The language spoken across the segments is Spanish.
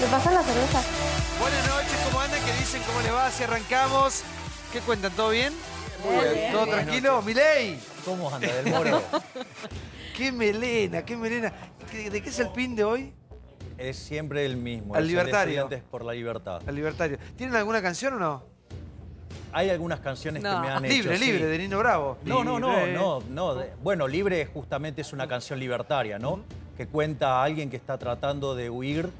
¿Me pasan la cerveza? Buenas noches, ¿cómo andan? ¿Qué dicen? ¿Cómo les va? Si arrancamos. ¿Qué cuentan? ¿Todo bien? Muy bien. ¿Todo tranquilo? ¡Milei! ¿Cómo anda, Del Moro? ¡Qué melena, qué melena! ¿De qué es el pin de hoy? Es siempre el mismo. Al es el de libertario. Estudiantes por la Libertad. Al libertario. ¿Tienen alguna canción o no? Hay algunas canciones que me han hecho. Libre, sí. libre, de Nino Bravo. No. Bueno, Libre justamente es una canción libertaria, ¿no? Que cuenta a alguien que está tratando de huir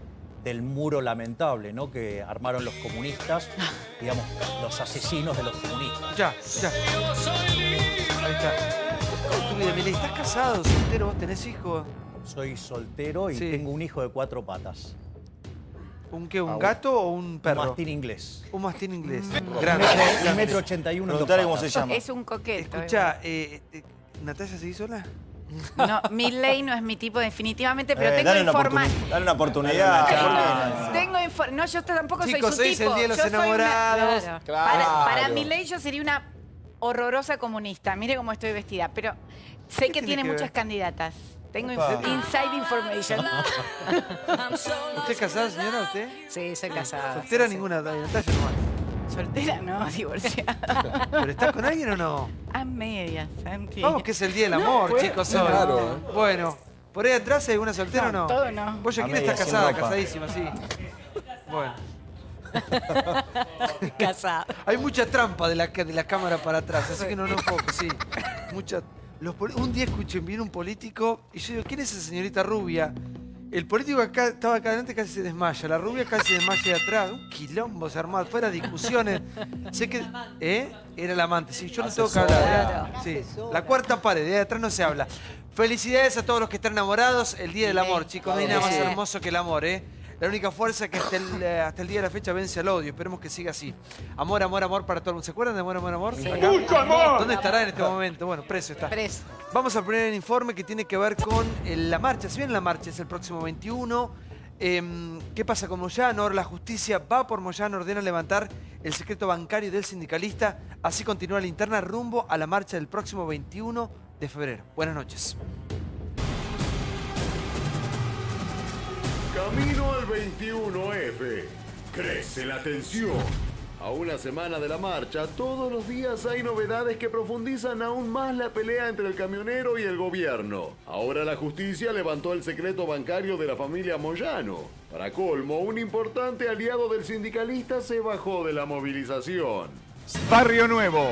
del muro lamentable, ¿no? Que armaron los comunistas, digamos, los asesinos de los comunistas. Ya. Ahí está. ¿Cómo es tu vida, Milei? ¿Estás casado, soltero? ¿Vos tenés hijos? Soy soltero y Sí. tengo un hijo de 4 patas. ¿Un qué? ¿Un gato o un perro? Un mastín inglés. Un mastín inglés. Un Grande. metro 81 en 2 Preguntale cómo patas. se llama. Es un coqueto. Escucha, ¿Natalia seguís sola? No, Milei no es mi tipo definitivamente, pero tengo Dale información. una oportunidad. No, yo tampoco Chicos, soy hoy su es tipo. el Día de los Yo soy Enamorados. Para Milei yo sería una horrorosa comunista. Mire cómo estoy vestida. Pero sé que tiene que ver? muchas candidatas. Tengo Opa. inside information. ¿Usted es casada, señora? ¿Usted? Sí, soy casada. ¿Soltera? Sí, sí. Ninguna, Natalia nomás. Soltera no, divorciada. ¿Pero estás con alguien o no? A medias, Santi. Vamos que es el Día del Amor, puedo. chicos. hoy. Claro. Bueno, ¿por ahí atrás hay alguna soltera o no? todo no. Vos, Shakira, A estás medias, sin casada, ropa. casadísima, sí. Bueno. Casada. Hay mucha trampa de la cámara para atrás, así que no enfoco, sí. Mucha... Un día escuché, viene un político y yo digo, ¿quién es esa señorita rubia? El político acá estaba acá adelante casi se desmaya, la rubia casi se desmaya de atrás. Un quilombo se armó, fuera discusiones. Sé que... Era el amante, sí, yo no tengo que hablar. Sí. La cuarta pared, de atrás no se habla. Felicidades a todos los que están enamorados. El Día del Amor, chicos, no hay nada más hermoso que el amor, ¿eh? La única fuerza que hasta el día de la fecha vence al odio. Esperemos que siga así. Amor, amor, amor para todo el mundo. ¿Se acuerdan de amor, amor, amor? Sí. Acá. ¡Mucho amor! ¿Dónde estará en este momento? Bueno, preso está. Preso. Vamos al primer informe que tiene que ver con la marcha. Si bien la marcha es el próximo 21, ¿qué pasa con Moyano? Ahora la justicia va por Moyano, ordena levantar el secreto bancario del sindicalista. Así continúa la interna rumbo a la marcha del próximo 21 de febrero. Buenas noches. Camino al 21F. Crece la tensión. A una semana de la marcha, todos los días hay novedades que profundizan aún más la pelea entre el camionero y el gobierno. Ahora la justicia levantó el secreto bancario de la familia Moyano. Para colmo, un importante aliado del sindicalista se bajó de la movilización. Barrio Nuevo.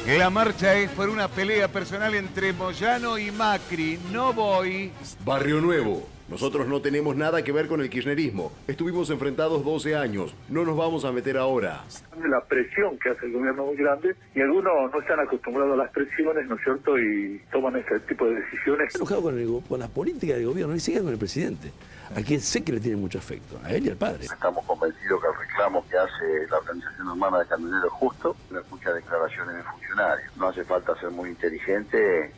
La marcha es por una pelea personal entre Moyano y Macri. No voy. Barrio Nuevo. Nosotros no tenemos nada que ver con el kirchnerismo. Estuvimos enfrentados 12 años. No nos vamos a meter ahora. La presión que hace el gobierno muy grande y algunos no están acostumbrados a las presiones, ¿no es cierto? Y toman este tipo de decisiones. Enojado con las políticas del gobierno, ni siquiera con el presidente, a quien sé que le tiene mucho afecto, a él y al padre. Estamos convencidos que el reclamo que hace la Organización Hermana de Camioneros es justo. No escucha declaraciones de funcionarios. No hace falta ser muy inteligente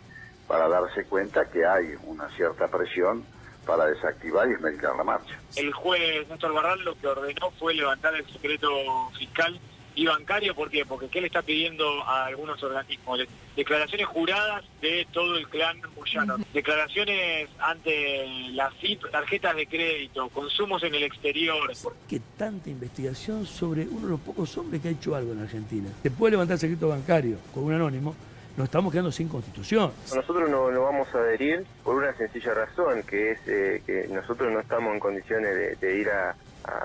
para darse cuenta que hay una cierta presión para desactivar y esmeritar la marcha. El juez Néstor Barral lo que ordenó fue levantar el secreto fiscal y bancario. ¿Por qué? Porque ¿qué le está pidiendo a algunos organismos? Declaraciones juradas de todo el clan Moyano. Declaraciones ante la FIP, tarjetas de crédito, consumos en el exterior. ¿Por qué tanta investigación sobre uno de los pocos hombres que ha hecho algo en Argentina? Se puede levantar el secreto bancario con un anónimo. Nos estamos quedando sin constitución. Nosotros no vamos a adherir por una sencilla razón, que es que nosotros no estamos en condiciones de ir a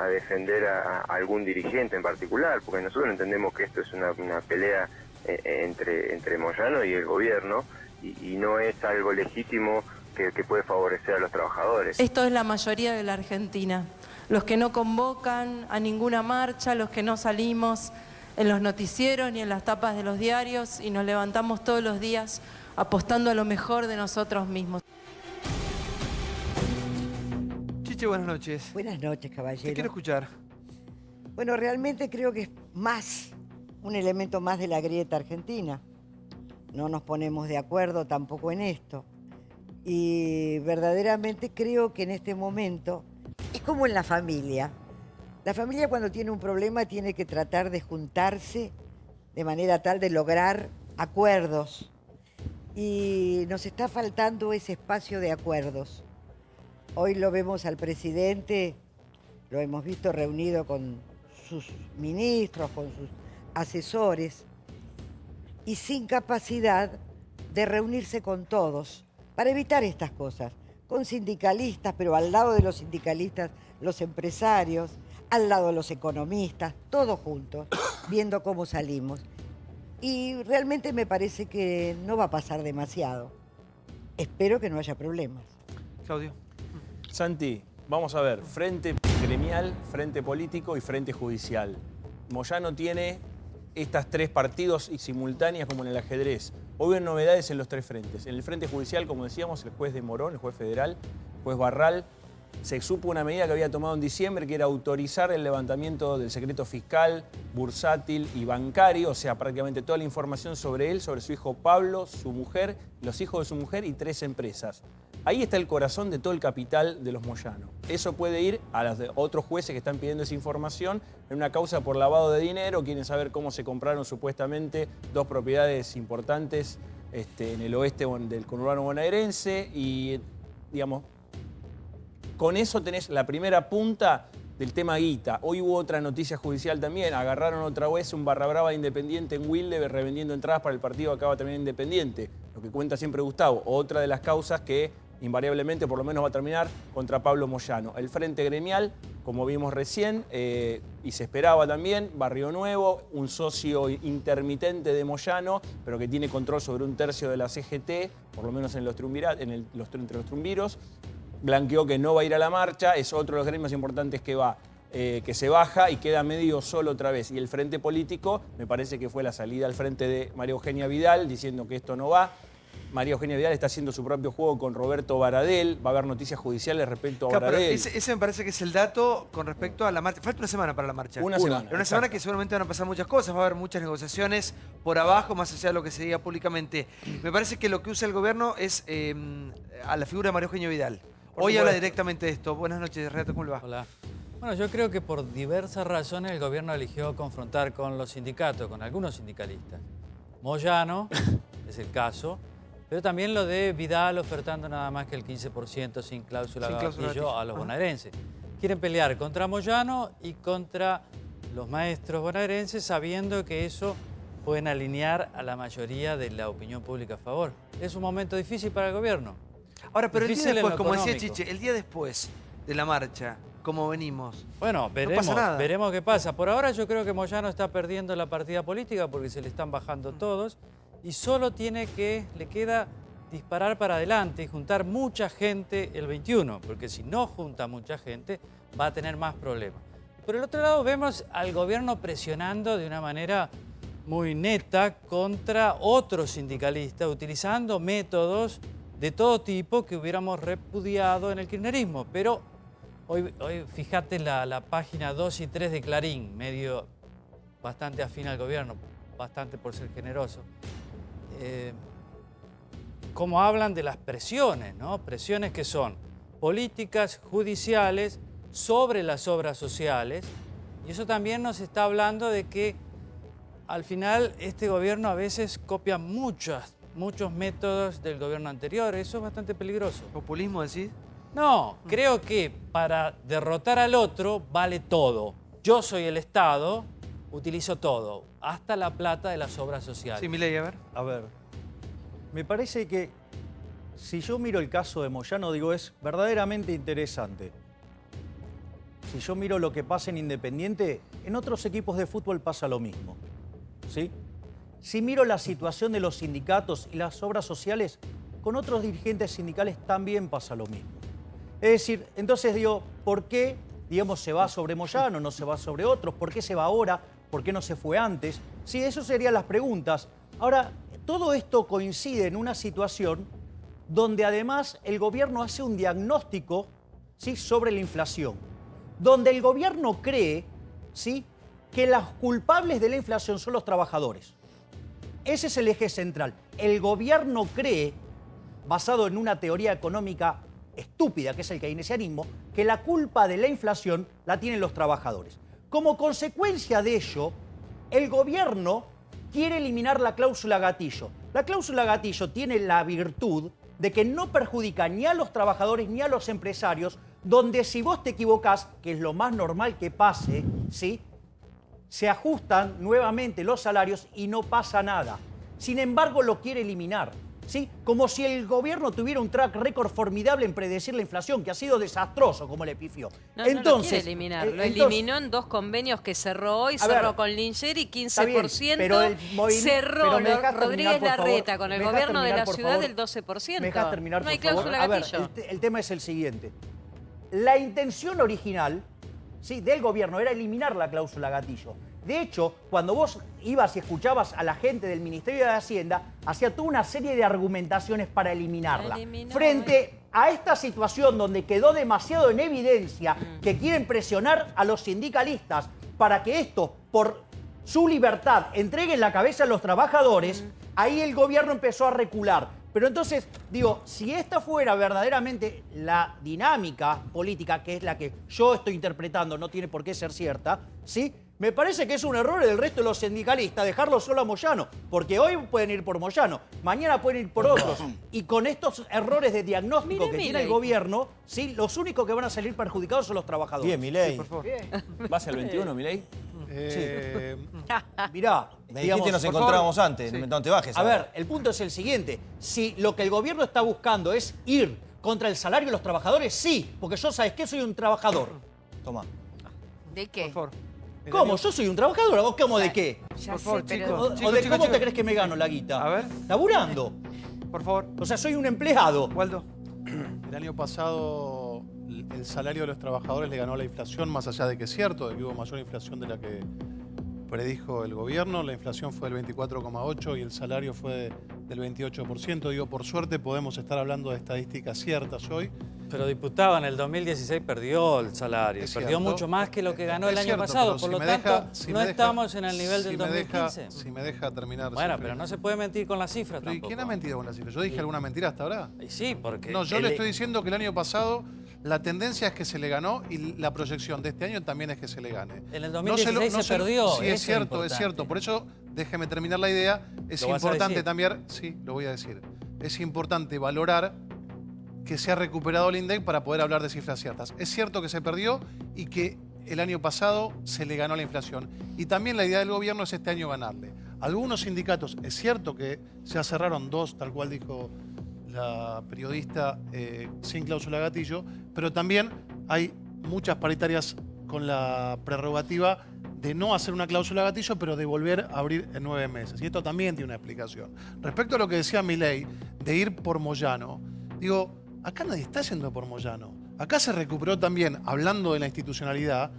defender a algún dirigente en particular, porque nosotros entendemos que esto es una pelea entre Moyano y el gobierno y no es algo legítimo que puede favorecer a los trabajadores. Esto es la mayoría de la Argentina. Los que no convocan a ninguna marcha, los que no salimos en los noticieros ni en las tapas de los diarios y nos levantamos todos los días apostando a lo mejor de nosotros mismos. Chiche, buenas noches. Buenas noches, caballero. Te quiero escuchar. Bueno, realmente creo que es un elemento más de la grieta argentina. No nos ponemos de acuerdo tampoco en esto. Y verdaderamente creo que en este momento es como en la familia. La familia cuando tiene un problema tiene que tratar de juntarse de manera tal de lograr acuerdos. Y nos está faltando ese espacio de acuerdos. Hoy lo vemos al presidente lo hemos visto reunido con sus ministros, con sus asesores, y sin capacidad de reunirse con todos para evitar estas cosas, con sindicalistas, pero al lado de los sindicalistas, los empresarios, al lado de los economistas, todos juntos, viendo cómo salimos. Y realmente me parece que no va a pasar demasiado. Espero que no haya problemas. Claudio. Santi, vamos a ver, frente gremial, frente político y frente judicial. Moyano tiene estas 3 partidos y simultáneas como en el ajedrez. Hoy hay novedades en los 3 frentes. En el frente judicial, como decíamos, el juez de Morón, el juez federal, el juez Barral, se supo una medida que había tomado en diciembre, que era autorizar el levantamiento del secreto fiscal, bursátil y bancario, o sea, prácticamente toda la información sobre él, sobre su hijo Pablo, su mujer, los hijos de su mujer y 3 empresas. Ahí está el corazón de todo el capital de los Moyano. Eso puede ir a los de otros jueces que están pidiendo esa información en una causa por lavado de dinero, quieren saber cómo se compraron supuestamente 2 propiedades importantes en el oeste del conurbano bonaerense y, digamos, con eso tenés la primera punta del tema guita. Hoy hubo otra noticia judicial también. Agarraron otra vez un barra brava de Independiente en Wilde revendiendo entradas para el partido que acaba también Independiente. Lo que cuenta siempre Gustavo. Otra de las causas que invariablemente por lo menos va a terminar contra Pablo Moyano. El frente gremial, como vimos recién, y se esperaba también, Barrio Nuevo, un socio intermitente de Moyano, pero que tiene control sobre 1/3 de la CGT, por lo menos entre los trumbiros. Blanqueó que no va a ir a la marcha, es otro de los gremios importantes que se baja y queda medio solo otra vez. Y el frente político, me parece que fue la salida al frente de María Eugenia Vidal, diciendo que esto no va. María Eugenia Vidal está haciendo su propio juego con Roberto Baradel, va a haber noticias judiciales respecto a Baradel. Ese me parece que es el dato con respecto a la marcha. Falta una semana para la marcha. Una semana. Una semana que seguramente van a pasar muchas cosas, va a haber muchas negociaciones por abajo, más allá de lo que se diga públicamente. Me parece que lo que usa el gobierno es a la figura de María Eugenia Vidal. Hoy habla directamente de esto. Buenas noches, Renato, ¿cómo le va? Hola. Bueno, yo creo que por diversas razones el gobierno eligió confrontar con los sindicatos, con algunos sindicalistas. Moyano es el caso, pero también lo de Vidal ofertando nada más que el 15% sin cláusula gatillo a los bonaerenses. Quieren pelear contra Moyano y contra los maestros bonaerenses sabiendo que eso pueden alinear a la mayoría de la opinión pública a favor. Es un momento difícil para el gobierno. Ahora, pero el día después, como decía económico. Chiche, el día después de la marcha, como venimos, bueno, veremos, no pasa nada. veremos qué pasa. Por ahora yo creo que Moyano está perdiendo la partida política porque se le están bajando todos y solo le queda disparar para adelante y juntar mucha gente el 21, porque si no junta mucha gente va a tener más problemas. Por el otro lado vemos al gobierno presionando de una manera muy neta contra otros sindicalistas, utilizando métodos de todo tipo que hubiéramos repudiado en el kirchnerismo. Pero hoy fíjate la página 2 y 3 de Clarín, medio bastante afín al gobierno, bastante por ser generoso. Cómo hablan de las presiones, ¿no? Presiones que son políticas judiciales sobre las obras sociales. Y eso también nos está hablando de que al final este gobierno a veces copia muchos métodos del gobierno anterior. Eso es bastante peligroso. ¿Populismo decís? No, creo que para derrotar al otro vale todo. Yo soy el Estado, utilizo todo, hasta la plata de las obras sociales. Sí, Milei, a ver. A ver, me parece que si yo miro el caso de Moyano, digo, es verdaderamente interesante. Si yo miro lo que pasa en Independiente, en otros equipos de fútbol pasa lo mismo, ¿sí? Si miro la situación de los sindicatos y las obras sociales, con otros dirigentes sindicales también pasa lo mismo. Es decir, entonces digo, ¿por qué, digamos, se va sobre Moyano, no se va sobre otros? ¿Por qué se va ahora? ¿Por qué no se fue antes? Sí, eso serían las preguntas. Ahora, todo esto coincide en una situación donde además el gobierno hace un diagnóstico, ¿sí?, sobre la inflación, donde el gobierno cree, ¿sí?, que los culpables de la inflación son los trabajadores. Ese es el eje central. El gobierno cree, basado en una teoría económica estúpida, que es el keynesianismo, que la culpa de la inflación la tienen los trabajadores. Como consecuencia de ello, el gobierno quiere eliminar la cláusula gatillo. La cláusula gatillo tiene la virtud de que no perjudica ni a los trabajadores ni a los empresarios, donde si vos te equivocás, que es lo más normal que pase, ¿sí?, se ajustan nuevamente los salarios y no pasa nada. Sin embargo, lo quiere eliminar, ¿sí? Como si el gobierno tuviera un track record formidable en predecir la inflación, que ha sido desastroso, como le pifió. No, entonces, no lo quiere eliminar. Lo eliminó en 2 convenios que cerró hoy, cerró con Linger y 15%, pero cerró Rodríguez terminar, Larreta con el gobierno de la ciudad del 12%. ¿Me dejas terminar, no hay por favor? cláusula gatillo. A ver, el tema es el siguiente. La intención original, ¿sí?, del gobierno era eliminar la cláusula gatillo. De hecho, cuando vos ibas y escuchabas a la gente del Ministerio de Hacienda, hacía toda una serie de argumentaciones para eliminarla. Frente a esta situación donde quedó demasiado en evidencia que quieren presionar a los sindicalistas para que estos, por su libertad, entreguen la cabeza a los trabajadores, ahí el gobierno empezó a recular. Pero entonces, digo, si esta fuera verdaderamente la dinámica política, que es la que yo estoy interpretando, no tiene por qué ser cierta, ¿sí?, me parece que es un error del resto de los sindicalistas dejarlo solo a Moyano, porque hoy pueden ir por Moyano, mañana pueden ir por otros. Y con estos errores de diagnóstico que tiene el gobierno, ¿sí?, los únicos que van a salir perjudicados son los trabajadores. Bien, Milei. Sí, por favor. ¿Vas al 21, Milei? Mirá, me dijiste nos encontrábamos antes, no te bajes. A ver, el punto es el siguiente. Si lo que el gobierno está buscando es ir contra el salario de los trabajadores, sí, porque yo, ¿sabes qué? Soy un trabajador. Toma. ¿De qué? Por favor. ¿Cómo? Yo soy un trabajador. ¿Vos cómo de qué? Ya sé, ¿O de cómo te crees que me gano la guita? A ver. ¿Laburando? Por favor. O sea, soy un empleado. Waldo. El año pasado el salario de los trabajadores le ganó la inflación, más allá de que es cierto, de que hubo mayor inflación de la que predijo el gobierno. La inflación fue del 24,8% y el salario fue del 28%. Digo, por suerte podemos estar hablando de estadísticas ciertas hoy. Pero diputado, en el 2016 perdió el salario, perdió mucho más que lo que ganó el año pasado, por lo tanto no estamos en el nivel del 2015. Si me deja terminar. Bueno, pero no se puede mentir con las cifras tampoco. ¿Y quién ha mentido con las cifras? ¿Yo dije alguna mentira hasta ahora? Y sí, porque... No, yo le estoy diciendo que el año pasado la tendencia es que se le ganó y la proyección de este año también es que se le gane. En el 2016 se perdió. Sí, es cierto. Por eso, déjeme terminar la idea. Es importante también, sí, lo voy a decir. Es importante valorar que se ha recuperado el INDEC para poder hablar de cifras ciertas. Es cierto que se perdió y que el año pasado se le ganó la inflación. Y también la idea del gobierno es este año ganarle. Algunos sindicatos, es cierto que se cerraron 2, tal cual dijo la periodista, sin cláusula gatillo, pero también hay muchas paritarias con la prerrogativa de no hacer una cláusula gatillo, pero de volver a abrir en 9 meses. Y esto también tiene una explicación. Respecto a lo que decía Milei, de ir por Moyano, digo, acá nadie está yendo por Moyano. Acá se recuperó también, hablando de la institucionalidad,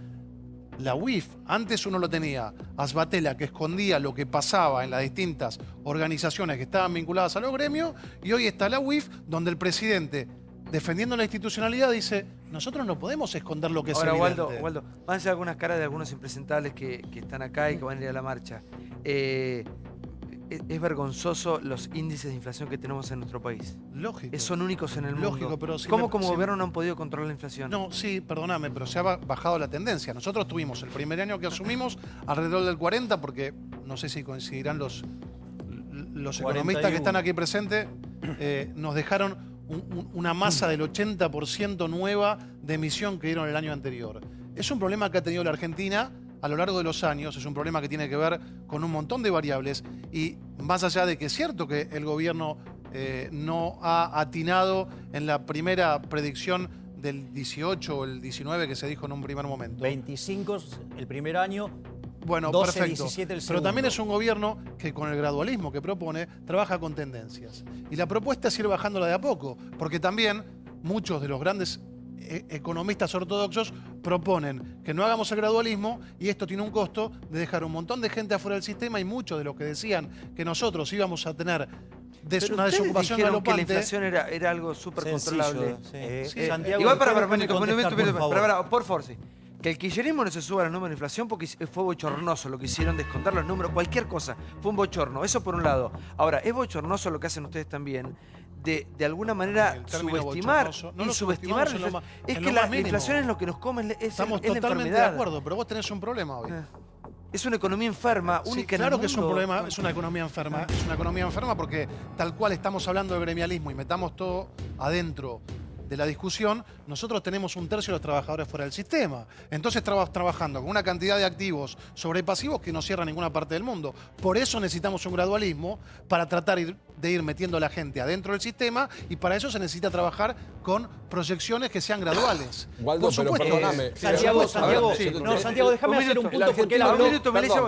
la UIF. Antes uno lo tenía Asbatela, que escondía lo que pasaba en las distintas organizaciones que estaban vinculadas a los gremios, y hoy está la UIF, donde el presidente, defendiendo la institucionalidad, dice, nosotros no podemos esconder lo que es evidente. Ahora, Waldo, van a ser algunas caras de algunos impresentables que están acá y que van a ir a la marcha. Es vergonzoso los índices de inflación que tenemos en nuestro país. Lógico. Son únicos en el mundo. Lógico, pero si ¿Cómo como gobierno no han podido controlar la inflación? No, sí, perdóname, pero se ha bajado la tendencia. Nosotros tuvimos el primer año que asumimos alrededor del 40%, porque no sé si coincidirán los economistas que están aquí presentes, nos dejaron una masa del 80% nueva de emisión que dieron el año anterior. Es un problema que ha tenido la Argentina a lo largo de los años, es un problema que tiene que ver con un montón de variables y más allá de que es cierto que el gobierno no ha atinado en la primera predicción del 18 o el 19 que se dijo en un primer momento. 25 el primer año, bueno, 12, perfecto. 17 el segundo. Pero también es un gobierno que con el gradualismo que propone trabaja con tendencias. Y la propuesta es ir bajándola de a poco, porque también muchos de los grandes economistas ortodoxos proponen que no hagamos el gradualismo y esto tiene un costo de dejar un montón de gente afuera del sistema y muchos de los que decían que nosotros íbamos a tener una desocupación galopante. Que la inflación era algo súper controlable. Santiago, igual por favor, sí. Que el kirchnerismo no se suba a los números de inflación porque fue bochornoso lo que hicieron, descontar los números, cualquier cosa. Fue un bochorno, eso por un lado. Ahora, es bochornoso lo que hacen ustedes también, de alguna manera subestimar y subestimar. Es que la inflación es lo que nos come, estamos totalmente de acuerdo, pero vos tenés un problema hoy. Es una economía enferma, única en el mundo. Claro que es un problema, es una economía enferma. Es una economía enferma porque tal cual estamos hablando de gremialismo y metamos todo adentro de la discusión, nosotros tenemos 1/3 de los trabajadores fuera del sistema. Entonces trabajando con una cantidad de activos sobre pasivos que no cierra ninguna parte del mundo. Por eso necesitamos un gradualismo para tratar de ir metiendo a la gente adentro del sistema y para eso se necesita trabajar con proyecciones que sean graduales. Waldo, pero perdóname. Santiago, déjame hacer un punto porque él habló,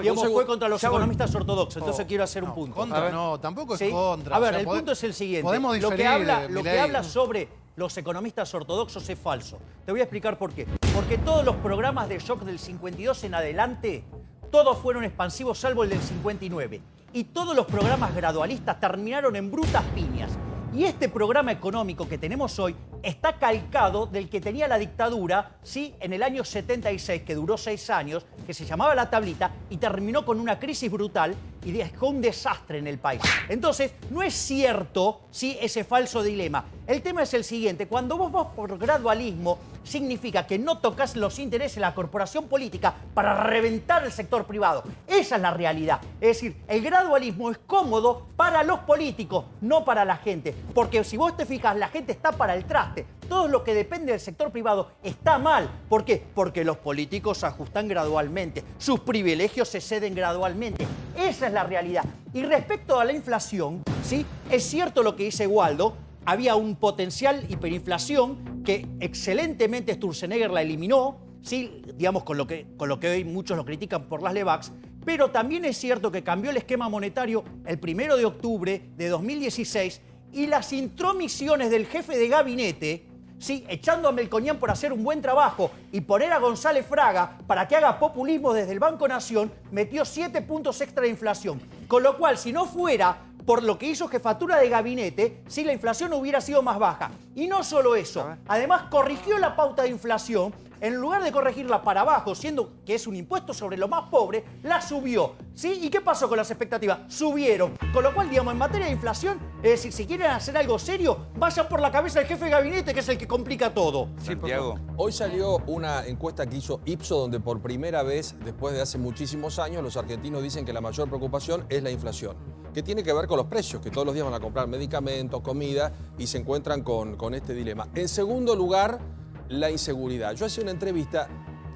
digamos, fue contra los economistas ortodoxos, entonces quiero hacer un punto. No, tampoco es contra. A ver, el punto es el siguiente. Podemos diferir, lo que habla sobre los economistas ortodoxos es falso. Te voy a explicar por qué. Porque todos los programas de shock del 52 en adelante, todos fueron expansivos salvo el del 59. Y todos los programas gradualistas terminaron en brutas piñas. Y este programa económico que tenemos hoy está calcado del que tenía la dictadura, ¿sí? En el año 76, que duró 6 años, que se llamaba La Tablita y terminó con una crisis brutal y dejó un desastre en el país. Entonces, no es cierto, ¿sí?, ese falso dilema. El tema es el siguiente. Cuando vos vas por gradualismo, significa que no tocas los intereses de la corporación política para reventar el sector privado. Esa es la realidad. Es decir, el gradualismo es cómodo para los políticos, no para la gente. Porque si vos te fijas, la gente está para el traste. Todo lo que depende del sector privado está mal. ¿Por qué? Porque los políticos se ajustan gradualmente. Sus privilegios se ceden gradualmente. Esa es la realidad. Y respecto a la inflación, ¿sí?, es cierto lo que dice Waldo. Había un potencial hiperinflación que excelentemente Sturzenegger la eliminó, ¿sí?, digamos, con lo que hoy muchos lo critican por las Levax. Pero también es cierto que cambió el esquema monetario el 1 de octubre de 2016 y las intromisiones del jefe de gabinete, sí, echando a Melconian por hacer un buen trabajo y poner a González Fraga para que haga populismo desde el Banco Nación, metió 7 puntos extra de inflación. Con lo cual, si no fuera por lo que hizo jefatura de gabinete, sí, la inflación hubiera sido más baja. Y no solo eso, además corrigió la pauta de inflación. En lugar de corregirla para abajo, siendo que es un impuesto sobre lo más pobre, la subió, ¿sí? ¿Y qué pasó con las expectativas? Subieron. Con lo cual, digamos, en materia de inflación, es decir, si quieren hacer algo serio, vayan por la cabeza del jefe de gabinete, que es el que complica todo. Santiago. Hoy salió una encuesta que hizo Ipsos, donde por primera vez, después de hace muchísimos años, los argentinos dicen que la mayor preocupación es la inflación, que tiene que ver con los precios, que todos los días van a comprar medicamentos, comida, y se encuentran con este dilema. En segundo lugar, la inseguridad. Yo hacía una entrevista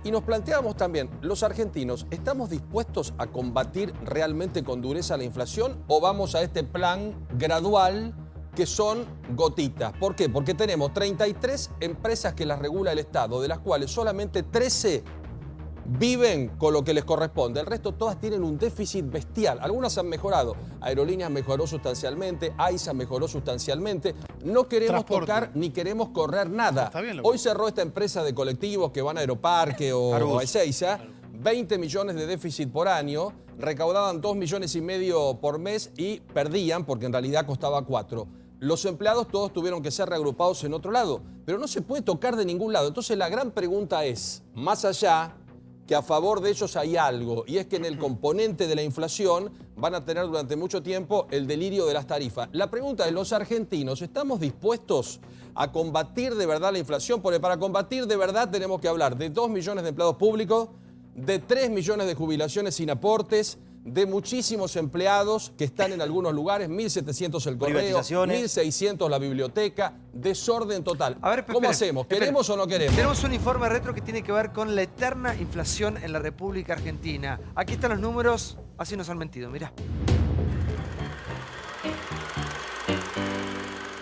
y nos planteábamos también, ¿los argentinos estamos dispuestos a combatir realmente con dureza la inflación o vamos a este plan gradual que son gotitas? ¿Por qué? Porque tenemos 33 empresas que las regula el Estado, de las cuales solamente 13 viven con lo que les corresponde. El resto todas tienen un déficit bestial. Algunas han mejorado. Aerolíneas mejoró sustancialmente, AISA mejoró sustancialmente. No queremos tocar ni queremos correr nada. Hoy cerró esta empresa de colectivos que van a Aeroparque o a Ezeiza, 20 millones de déficit por año, recaudaban 2,5 millones por mes y perdían porque en realidad costaba 4. Los empleados todos tuvieron que ser reagrupados en otro lado, pero no se puede tocar de ningún lado. Entonces la gran pregunta es, más allá que a favor de ellos hay algo, y es que en el componente de la inflación van a tener durante mucho tiempo el delirio de las tarifas. La pregunta es, ¿los argentinos estamos dispuestos a combatir de verdad la inflación? Porque para combatir de verdad tenemos que hablar de 2 millones de empleados públicos, de 3 millones de jubilaciones sin aportes, de muchísimos empleados que están en algunos lugares, 1.700 el correo, 1.600 la biblioteca, desorden total. A ver, ¿cómo hacemos? ¿Queremos o no queremos? Tenemos un informe retro que tiene que ver con la eterna inflación en la República Argentina. Aquí están los números, así nos han mentido, mirá.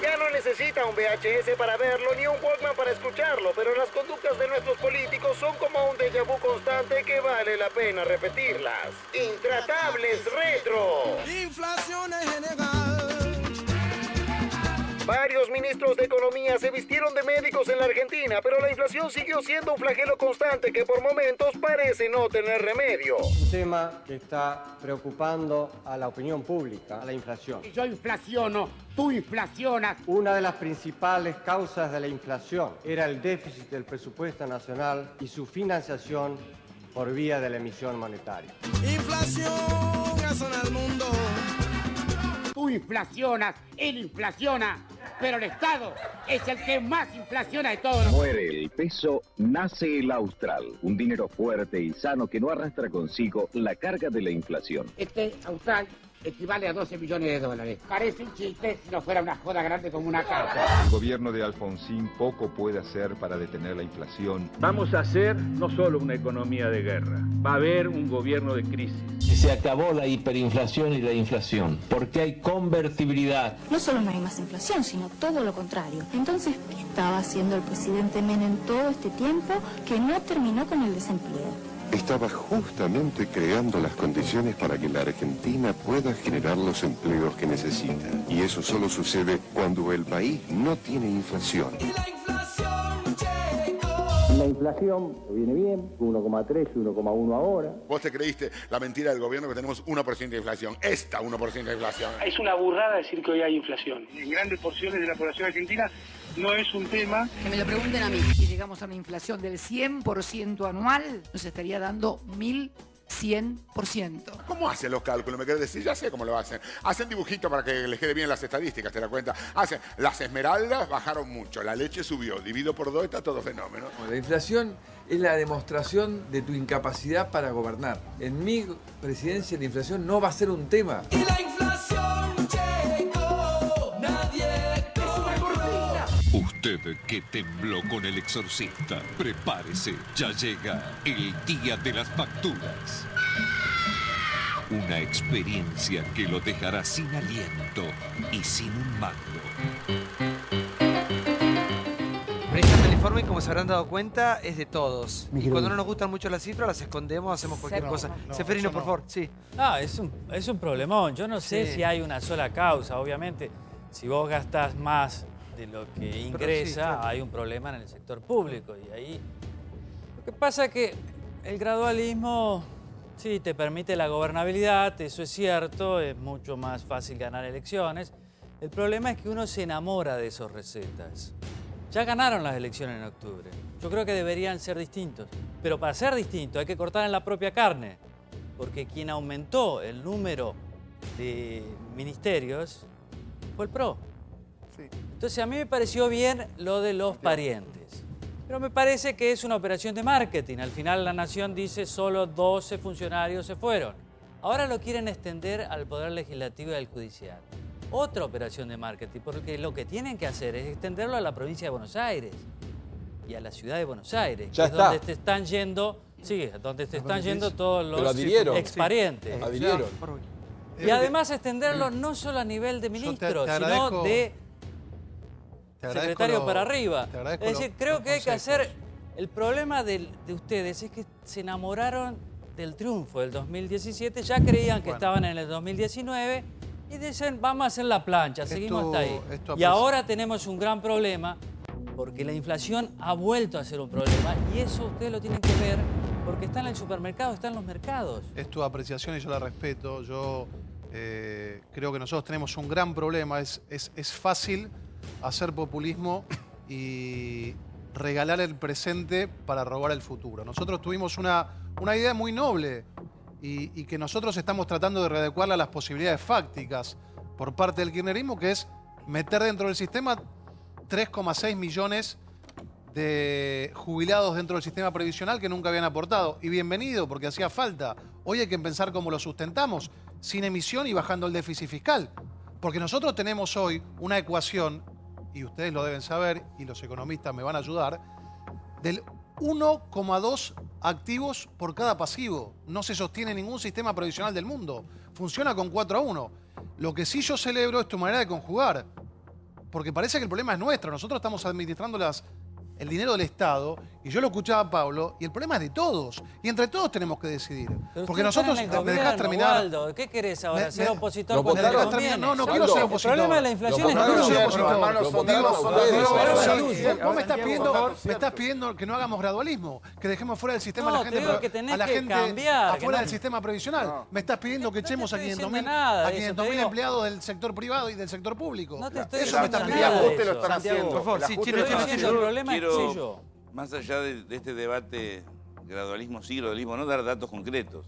Ya no necesita un VHS para verlo ni un Walkman para escucharlo, pero las conductas de nuestros políticos son como un déjà vu constante que vale la pena repetirlas. Intratables Retro. Inflación en general. Varios ministros de Economía se vistieron de médicos en la Argentina, pero la inflación siguió siendo un flagelo constante que por momentos parece no tener remedio. Un tema que está preocupando a la opinión pública, la inflación. Yo inflaciono, tú inflacionas. Una de las principales causas de la inflación era el déficit del presupuesto nacional y su financiación por vía de la emisión monetaria. Inflación en el mundo. Tú inflacionas, él inflaciona, pero el Estado es el que más inflaciona de todos. Muere el peso, nace el austral. Un dinero fuerte y sano que no arrastra consigo la carga de la inflación. Este austral equivale a 12 millones de dólares. Parece un chiste si no fuera una joda grande como una casa. El gobierno de Alfonsín poco puede hacer para detener la inflación. Vamos a hacer no solo una economía de guerra, va a haber un gobierno de crisis. Se acabó la hiperinflación y la inflación, porque hay convertibilidad. No solo no hay más inflación, sino todo lo contrario. Entonces, ¿qué estaba haciendo el presidente Menem todo este tiempo que no terminó con el desempleo? Estaba justamente creando las condiciones para que la Argentina pueda generar los empleos que necesita. Y eso solo sucede cuando el país no tiene inflación. La inflación viene bien, 1,3, 1,1 ahora. Vos te creíste la mentira del gobierno que tenemos 1% de inflación. Esta 1% de inflación. Es una burrada decir que hoy hay inflación. En grandes porciones de la población argentina no es un tema. Que me lo pregunten a mí. Si llegamos a una inflación del 100% anual, nos estaría dando 1100%. ¿Cómo hacen los cálculos? ¿Me querés decir? Ya sé cómo lo hacen. Hacen dibujitos para que les quede bien las estadísticas, ¿te das cuenta? Hacen, las esmeraldas bajaron mucho, la leche subió, dividido por 2 está todo fenómeno. La inflación es la demostración de tu incapacidad para gobernar. En mi presidencia la inflación no va a ser un tema. Y la inflación llegó, nadie Usted que tembló con El Exorcista, prepárese, ya llega el día de las facturas. Una experiencia que lo dejará sin aliento y sin un mando. Brecha Teleforme, como se habrán dado cuenta, es de todos. Y cuando no nos gustan mucho las cifras, las escondemos, hacemos cualquier cosa. Seferino, por favor, sí. No, es un problemón. Yo no sé si hay una sola causa. Obviamente, si vos gastás más de lo que ingresa, hay un problema en el sector público. Y ahí lo que pasa es que el gradualismo sí te permite la gobernabilidad, eso es cierto, es mucho más fácil ganar elecciones. El problema es que uno se enamora de esas recetas. Ya ganaron las elecciones en octubre. Yo creo que deberían ser distintos. Pero para ser distintos hay que cortar en la propia carne. Porque quien aumentó el número de ministerios fue el PRO. Entonces a mí me pareció bien lo de los parientes. Pero me parece que es una operación de marketing. Al final la Nación dice solo 12 funcionarios se fueron. Ahora lo quieren extender al Poder Legislativo y al Judicial. Otra operación de marketing, porque lo que tienen que hacer es extenderlo a la provincia de Buenos Aires y a la ciudad de Buenos Aires, que es donde te están yendo, donde te están yendo todos los exparientes. Adhirieron. Y además extenderlo no solo a nivel de ministro, sino de secretario para arriba. Es decir, creo que hay que hacer... El problema de ustedes es que se enamoraron del triunfo del 2017, ya creían que estaban en el 2019 y dicen, vamos a hacer la plancha, seguimos hasta ahí. Y ahora tenemos un gran problema porque la inflación ha vuelto a ser un problema y eso ustedes lo tienen que ver porque está en el supermercado, está en los mercados. Es tu apreciación y yo la respeto. Yo creo que nosotros tenemos un gran problema. Es fácil hacer populismo y regalar el presente para robar el futuro. Nosotros tuvimos una idea muy noble y que nosotros estamos tratando de readecuarla a las posibilidades fácticas por parte del kirchnerismo, que es meter dentro del sistema 3,6 millones de jubilados dentro del sistema previsional que nunca habían aportado. Y bienvenido, porque hacía falta. Hoy hay que pensar cómo lo sustentamos, sin emisión y bajando el déficit fiscal. Porque nosotros tenemos hoy una ecuación, y ustedes lo deben saber, y los economistas me van a ayudar, del 1,2 activos por cada pasivo. No se sostiene ningún sistema previsional del mundo. Funciona con 4-1. Lo que sí yo celebro es tu manera de conjugar. Porque parece que el problema es nuestro. Nosotros estamos administrando el dinero del Estado, y yo lo escuchaba a Pablo, y el problema es de todos. Y entre todos tenemos que decidir. Pero porque nosotros, me dejás terminar. Waldo, ¿qué querés ahora? ¿Ser opositor cuando te conviene? No quiero ser opositor. El problema de la inflación es que vos me estás pidiendo que no hagamos gradualismo, que dejemos fuera del sistema a la gente afuera del sistema previsional. Me estás pidiendo que echemos a 500.000 empleados del sector privado y del sector público. No te estoy diciendo nada. Ustedes lo están haciendo. Por favor, sí, Chino. El problema es más allá de este debate, gradualismo sí, gradualismo no, dar datos concretos.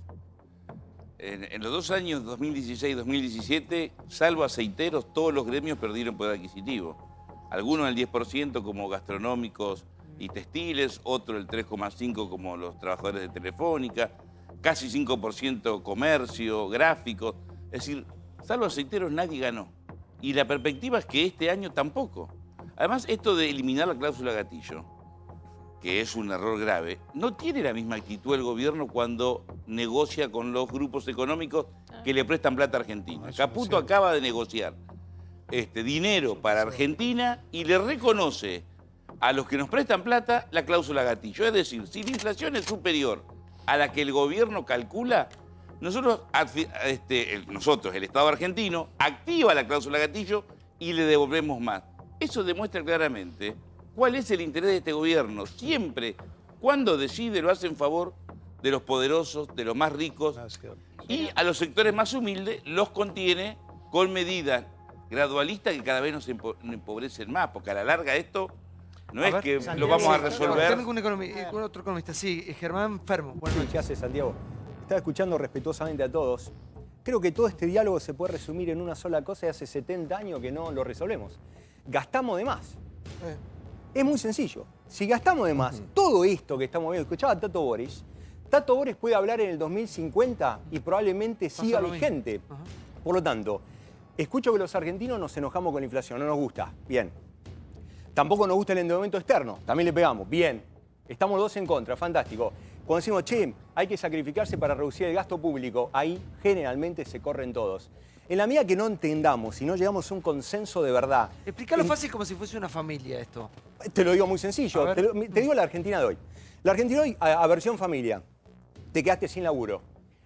En los 2 años, 2016 y 2017, salvo aceiteros, todos los gremios perdieron poder adquisitivo. Algunos el 10% como gastronómicos y textiles, otro el 3,5% como los trabajadores de Telefónica, casi 5% comercio, gráficos. Es decir, salvo aceiteros nadie ganó. Y la perspectiva es que este año tampoco. Además, esto de eliminar la cláusula gatillo, que es un error grave, no tiene la misma actitud el gobierno cuando negocia con los grupos económicos que le prestan plata a Argentina. Caputo acaba de negociar dinero para Argentina y le reconoce a los que nos prestan plata la cláusula gatillo. Es decir, si la inflación es superior a la que el gobierno calcula, nosotros, el Estado argentino, activa la cláusula gatillo y le devolvemos más. Eso demuestra claramente cuál es el interés de este gobierno. Siempre, cuando decide, lo hace en favor de los poderosos, de los más ricos, y a los sectores más humildes los contiene con medidas gradualistas que cada vez nos empobrecen más, porque a la larga esto no es que lo vamos a resolver. Tengo un otro economista, sí, Germán Fermo. Buenas noches. ¿Qué hace, Santiago? Estaba escuchando respetuosamente a todos. Creo que todo este diálogo se puede resumir en una sola cosa y hace 70 años que no lo resolvemos. Gastamos de más. Es muy sencillo. Si gastamos de más, todo esto que estamos viendo, escuchaba a Tato Bores puede hablar en el 2050 y probablemente siga vigente. Por lo tanto, escucho que los argentinos nos enojamos con la inflación, no nos gusta. Bien. Tampoco nos gusta el endeudamiento externo, también le pegamos. Bien. Estamos los dos en contra, fantástico. Cuando decimos, che, hay que sacrificarse para reducir el gasto público, ahí generalmente se corren todos. En la medida que no entendamos y no llegamos a un consenso de verdad... Explicarlo fácil como si fuese una familia esto. Te lo digo muy sencillo. Te digo la Argentina de hoy. La Argentina de hoy, a versión familia. Te quedaste sin laburo.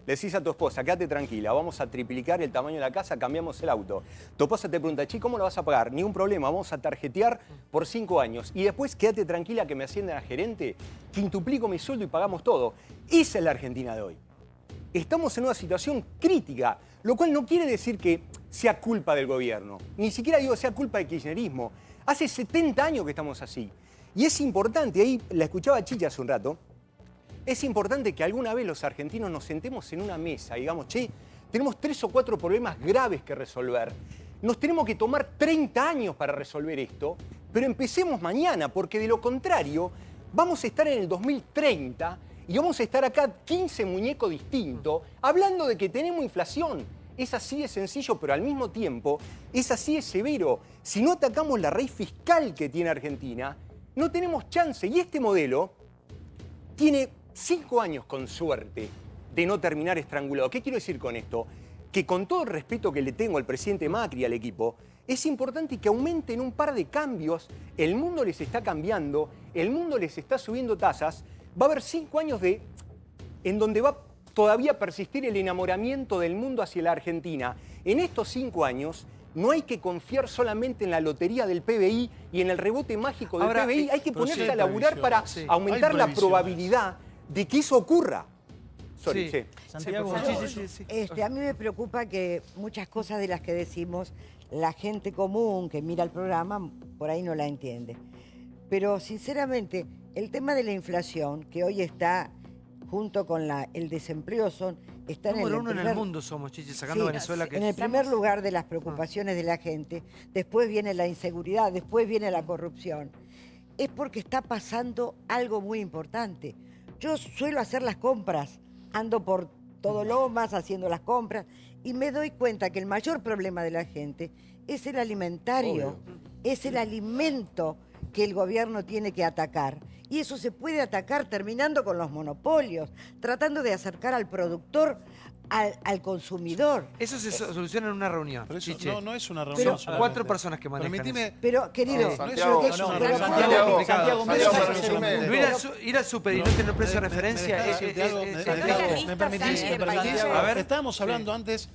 Le decís a tu esposa, quédate tranquila, vamos a triplicar el tamaño de la casa, cambiamos el auto. Tu esposa te pregunta, che, ¿cómo lo vas a pagar? Ningún problema, vamos a tarjetear por 5 años. Y después quédate tranquila que me ascienden a gerente, quintuplico mi sueldo y pagamos todo. Esa es la Argentina de hoy. Estamos en una situación crítica, lo cual no quiere decir que sea culpa del gobierno. Ni siquiera digo que sea culpa del kirchnerismo. Hace 70 años que estamos así. Y es importante, ahí la escuchaba Chicha hace un rato, es importante que alguna vez los argentinos nos sentemos en una mesa y digamos, che, tenemos 3 o 4 problemas graves que resolver. Nos tenemos que tomar 30 años para resolver esto, pero empecemos mañana, porque de lo contrario vamos a estar en el 2030 y vamos a estar acá 15 muñecos distintos hablando de que tenemos inflación. Es así de sencillo, pero al mismo tiempo es así de severo. Si no atacamos la raíz fiscal que tiene Argentina, no tenemos chance. Y este modelo tiene 5 años con suerte de no terminar estrangulado. ¿Qué quiero decir con esto? Que con todo el respeto que le tengo al presidente Macri y al equipo, es importante que aumenten un par de cambios. El mundo les está cambiando, el mundo les está subiendo tasas. Va a haber 5 años en donde va todavía a persistir el enamoramiento del mundo hacia la Argentina. En estos 5 años no hay que confiar solamente en la lotería del PBI y en el rebote mágico del PBI. Hay que ponerse a laburar para aumentar la probabilidad de que eso ocurra. Santiago, a mí me preocupa que muchas cosas de las que decimos, la gente común que mira el programa por ahí no la entiende. Pero sinceramente, el tema de la inflación, que hoy está junto con el desempleo, está número uno en el mundo somos, Chichi, sacando Venezuela. En el primer lugar de las preocupaciones de la gente, después viene la inseguridad, después viene la corrupción. Es porque está pasando algo muy importante. Yo suelo hacer las compras, ando por todo Lomas haciendo las compras y me doy cuenta que el mayor problema de la gente es el alimentario, es el alimento que el gobierno tiene que atacar. Y eso se puede atacar terminando con los monopolios, tratando de acercar al productor al consumidor. Eso se soluciona en una reunión. Pero eso no es una reunión. Son 4 personas que manejan. Permitime. Pero, querido, Santiago, ir al súper y no tener precio de referencia. ¿Me permitís? A ver, estábamos hablando antes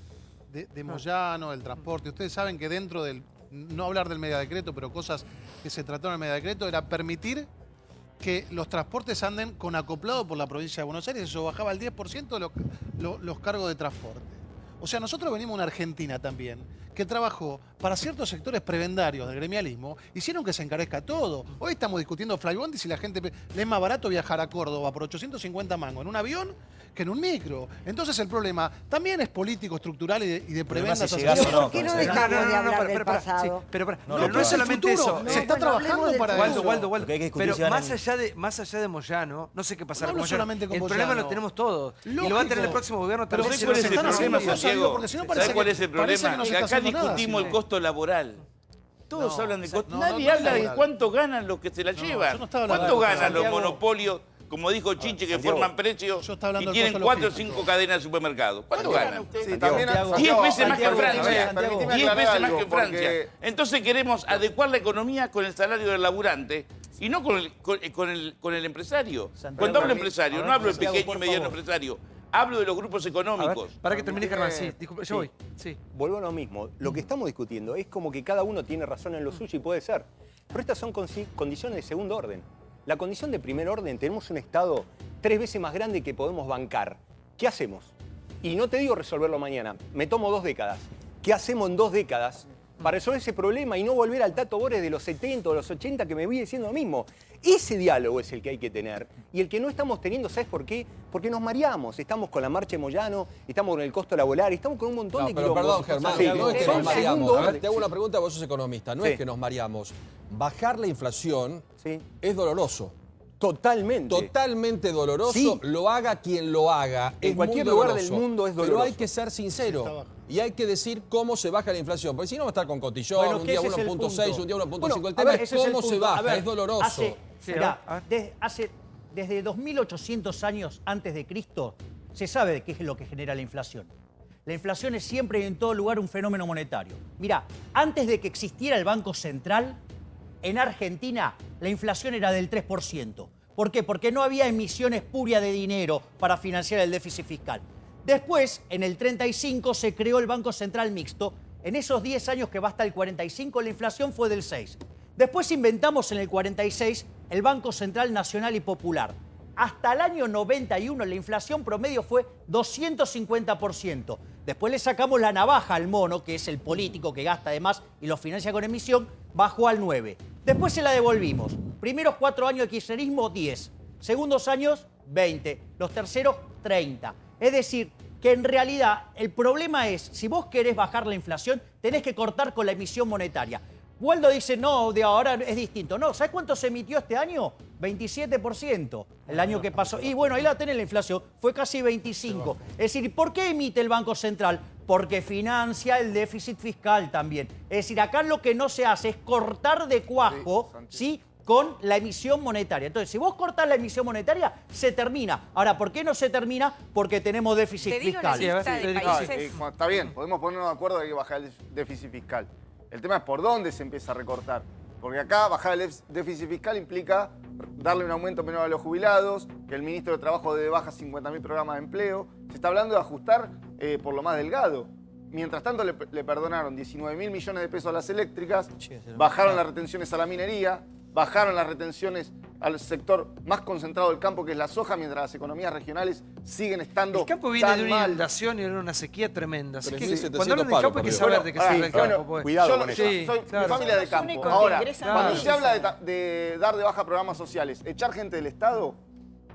de Moyano, del transporte. Ustedes saben que dentro del, no hablar del megadecreto, pero cosas que se trataron en el megadecreto, era permitir que los transportes anden con acoplado por la provincia de Buenos Aires. Eso bajaba al 10% los cargos de transporte. O sea, nosotros venimos de una Argentina también, que trabajó para ciertos sectores prebendarios del gremialismo, hicieron que se encarezca todo. Hoy estamos discutiendo flybondi si la gente le es más barato viajar a Córdoba por 850 mangos en un avión que en un micro. Entonces el problema también es político, estructural y de prebendas sociales. ¿Por qué no dejamos de hablar del pasado? Pero no es solamente eso. Se está trabajando para eso. Waldo. Pero más allá de Moyano, no sé qué pasará con Moyano. El problema lo tenemos todos. Y lo va a tener el próximo gobierno también. también. ¿Cuál es el problema, Santiago? ¿Sabes cuál es el problema? Que acá discutimos el costo laboral. Todos hablan de costo. Nadie habla de cuánto ganan los que se la llevan. ¿Cuánto ganan los monopolios? Como dijo Chiche, que forman precios y tienen 4 o 5 cadenas de supermercados. ¿Cuánto ganan? 10 veces más que en Francia. 10 veces más que en Francia. Entonces queremos adecuar la economía con el salario del laburante y no con el empresario. Cuando hablo de empresario, no hablo de pequeño y mediano empresario. Hablo de los grupos económicos. Para que termine, Germán. Sí, disculpe, yo voy. Sí. Vuelvo a lo mismo. Lo que estamos discutiendo es como que cada uno tiene razón en lo suyo y puede ser. Pero estas son condiciones de segundo orden. La condición de primer orden, tenemos un Estado 3 veces más grande que podemos bancar. ¿Qué hacemos? Y no te digo resolverlo mañana, me tomo 2 décadas. ¿Qué hacemos en 2 décadas para resolver ese problema y no volver al Tato Bores de los 70 o los 80 que me viene diciendo lo mismo? Ese diálogo es el que hay que tener. Y el que no estamos teniendo, ¿sabes por qué? Porque nos mareamos. Estamos con la marcha de Moyano, estamos con el costo laboral, estamos con un montón de pero quilombos. perdón, Germán, no es que nos mareamos. A ver, te hago una pregunta, vos sos economista. No es que nos mareamos. Bajar la inflación es doloroso. Totalmente. Totalmente doloroso, lo haga quien lo haga. En cualquier lugar del mundo es doloroso. Pero hay que ser sincero y hay que decir cómo se baja la inflación. Porque si no va a estar con cotillón, un día 1.6, un día 1.5. El tema es cómo se baja, es doloroso. Desde 2800 años antes de Cristo se sabe qué es lo que genera la inflación. La inflación es siempre y en todo lugar un fenómeno monetario. Mirá, antes de que existiera el Banco Central, en Argentina la inflación era del 3%. ¿Por qué? Porque no había emisión espuria de dinero para financiar el déficit fiscal. Después, en el 35, se creó el Banco Central Mixto. En esos 10 años que va hasta el 45, la inflación fue del 6%. Después inventamos en el 46 el Banco Central Nacional y Popular. Hasta el año 91 la inflación promedio fue 250%. Después le sacamos la navaja al mono, que es el político que gasta de más y lo financia con emisión, bajó al 9%. Después se la devolvimos. Primeros 4 años de kirchnerismo, 10%. Segundos años, 20%. Los terceros, 30%. Es decir, que en realidad el problema es, si vos querés bajar la inflación, tenés que cortar con la emisión monetaria. Waldo dice, no, de ahora es distinto. No, ¿sabes cuánto se emitió este año? 27% el año que pasó. Y bueno, ahí la tenés la inflación, fue casi 25%. Es decir, ¿por qué emite el Banco Central? Porque financia el déficit fiscal también. Es decir, acá lo que no se hace es cortar de cuajo, ¿sí? Con la emisión monetaria. Entonces, si vos cortás la emisión monetaria, se termina. Ahora, ¿por qué no se termina? Porque tenemos déficit fiscal. Está bien, podemos ponernos de acuerdo de que bajar el déficit fiscal. El tema es por dónde se empieza a recortar. Porque acá bajar el déficit fiscal implica darle un aumento menor a los jubilados, que el ministro de Trabajo dé de baja 50.000 programas de empleo. Se está hablando de ajustar por lo más delgado. Mientras tanto le perdonaron 19.000 millones de pesos a las eléctricas, bajaron las retenciones a la minería, bajaron las retenciones al sector más concentrado del campo, que es la soja, mientras las economías regionales siguen estando El campo viene de una mal. inundación y de una sequía tremenda. Así que 3.700 cuando hablan del campo hay que saber de qué se habla del campo. Pues. Cuidado con eso. Yo soy mi familia de campo. Ahora, cuando se habla de dar de baja programas sociales, echar gente del Estado,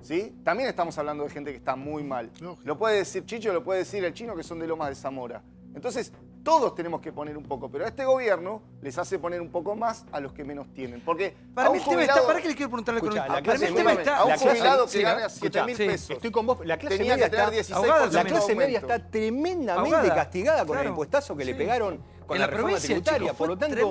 ¿sí? También estamos hablando de gente que está muy mal. Lo puede decir Chicho, lo puede decir el Chino, que son de Lomas de Zamora. Entonces, todos tenemos que poner un poco, pero a este gobierno les hace poner un poco más a los que menos tienen. Porque para mí el tema está, ¿para qué le quiero preguntar a la economía? Para mí el tema está, a un jubilado que gana 7.000 pesos. Estoy con vos, la clase tenía media que tener está, 16% la clase media aumento. está tremendamente castigada con el impuestazo que le pegaron con la reforma tributaria. Por lo tanto,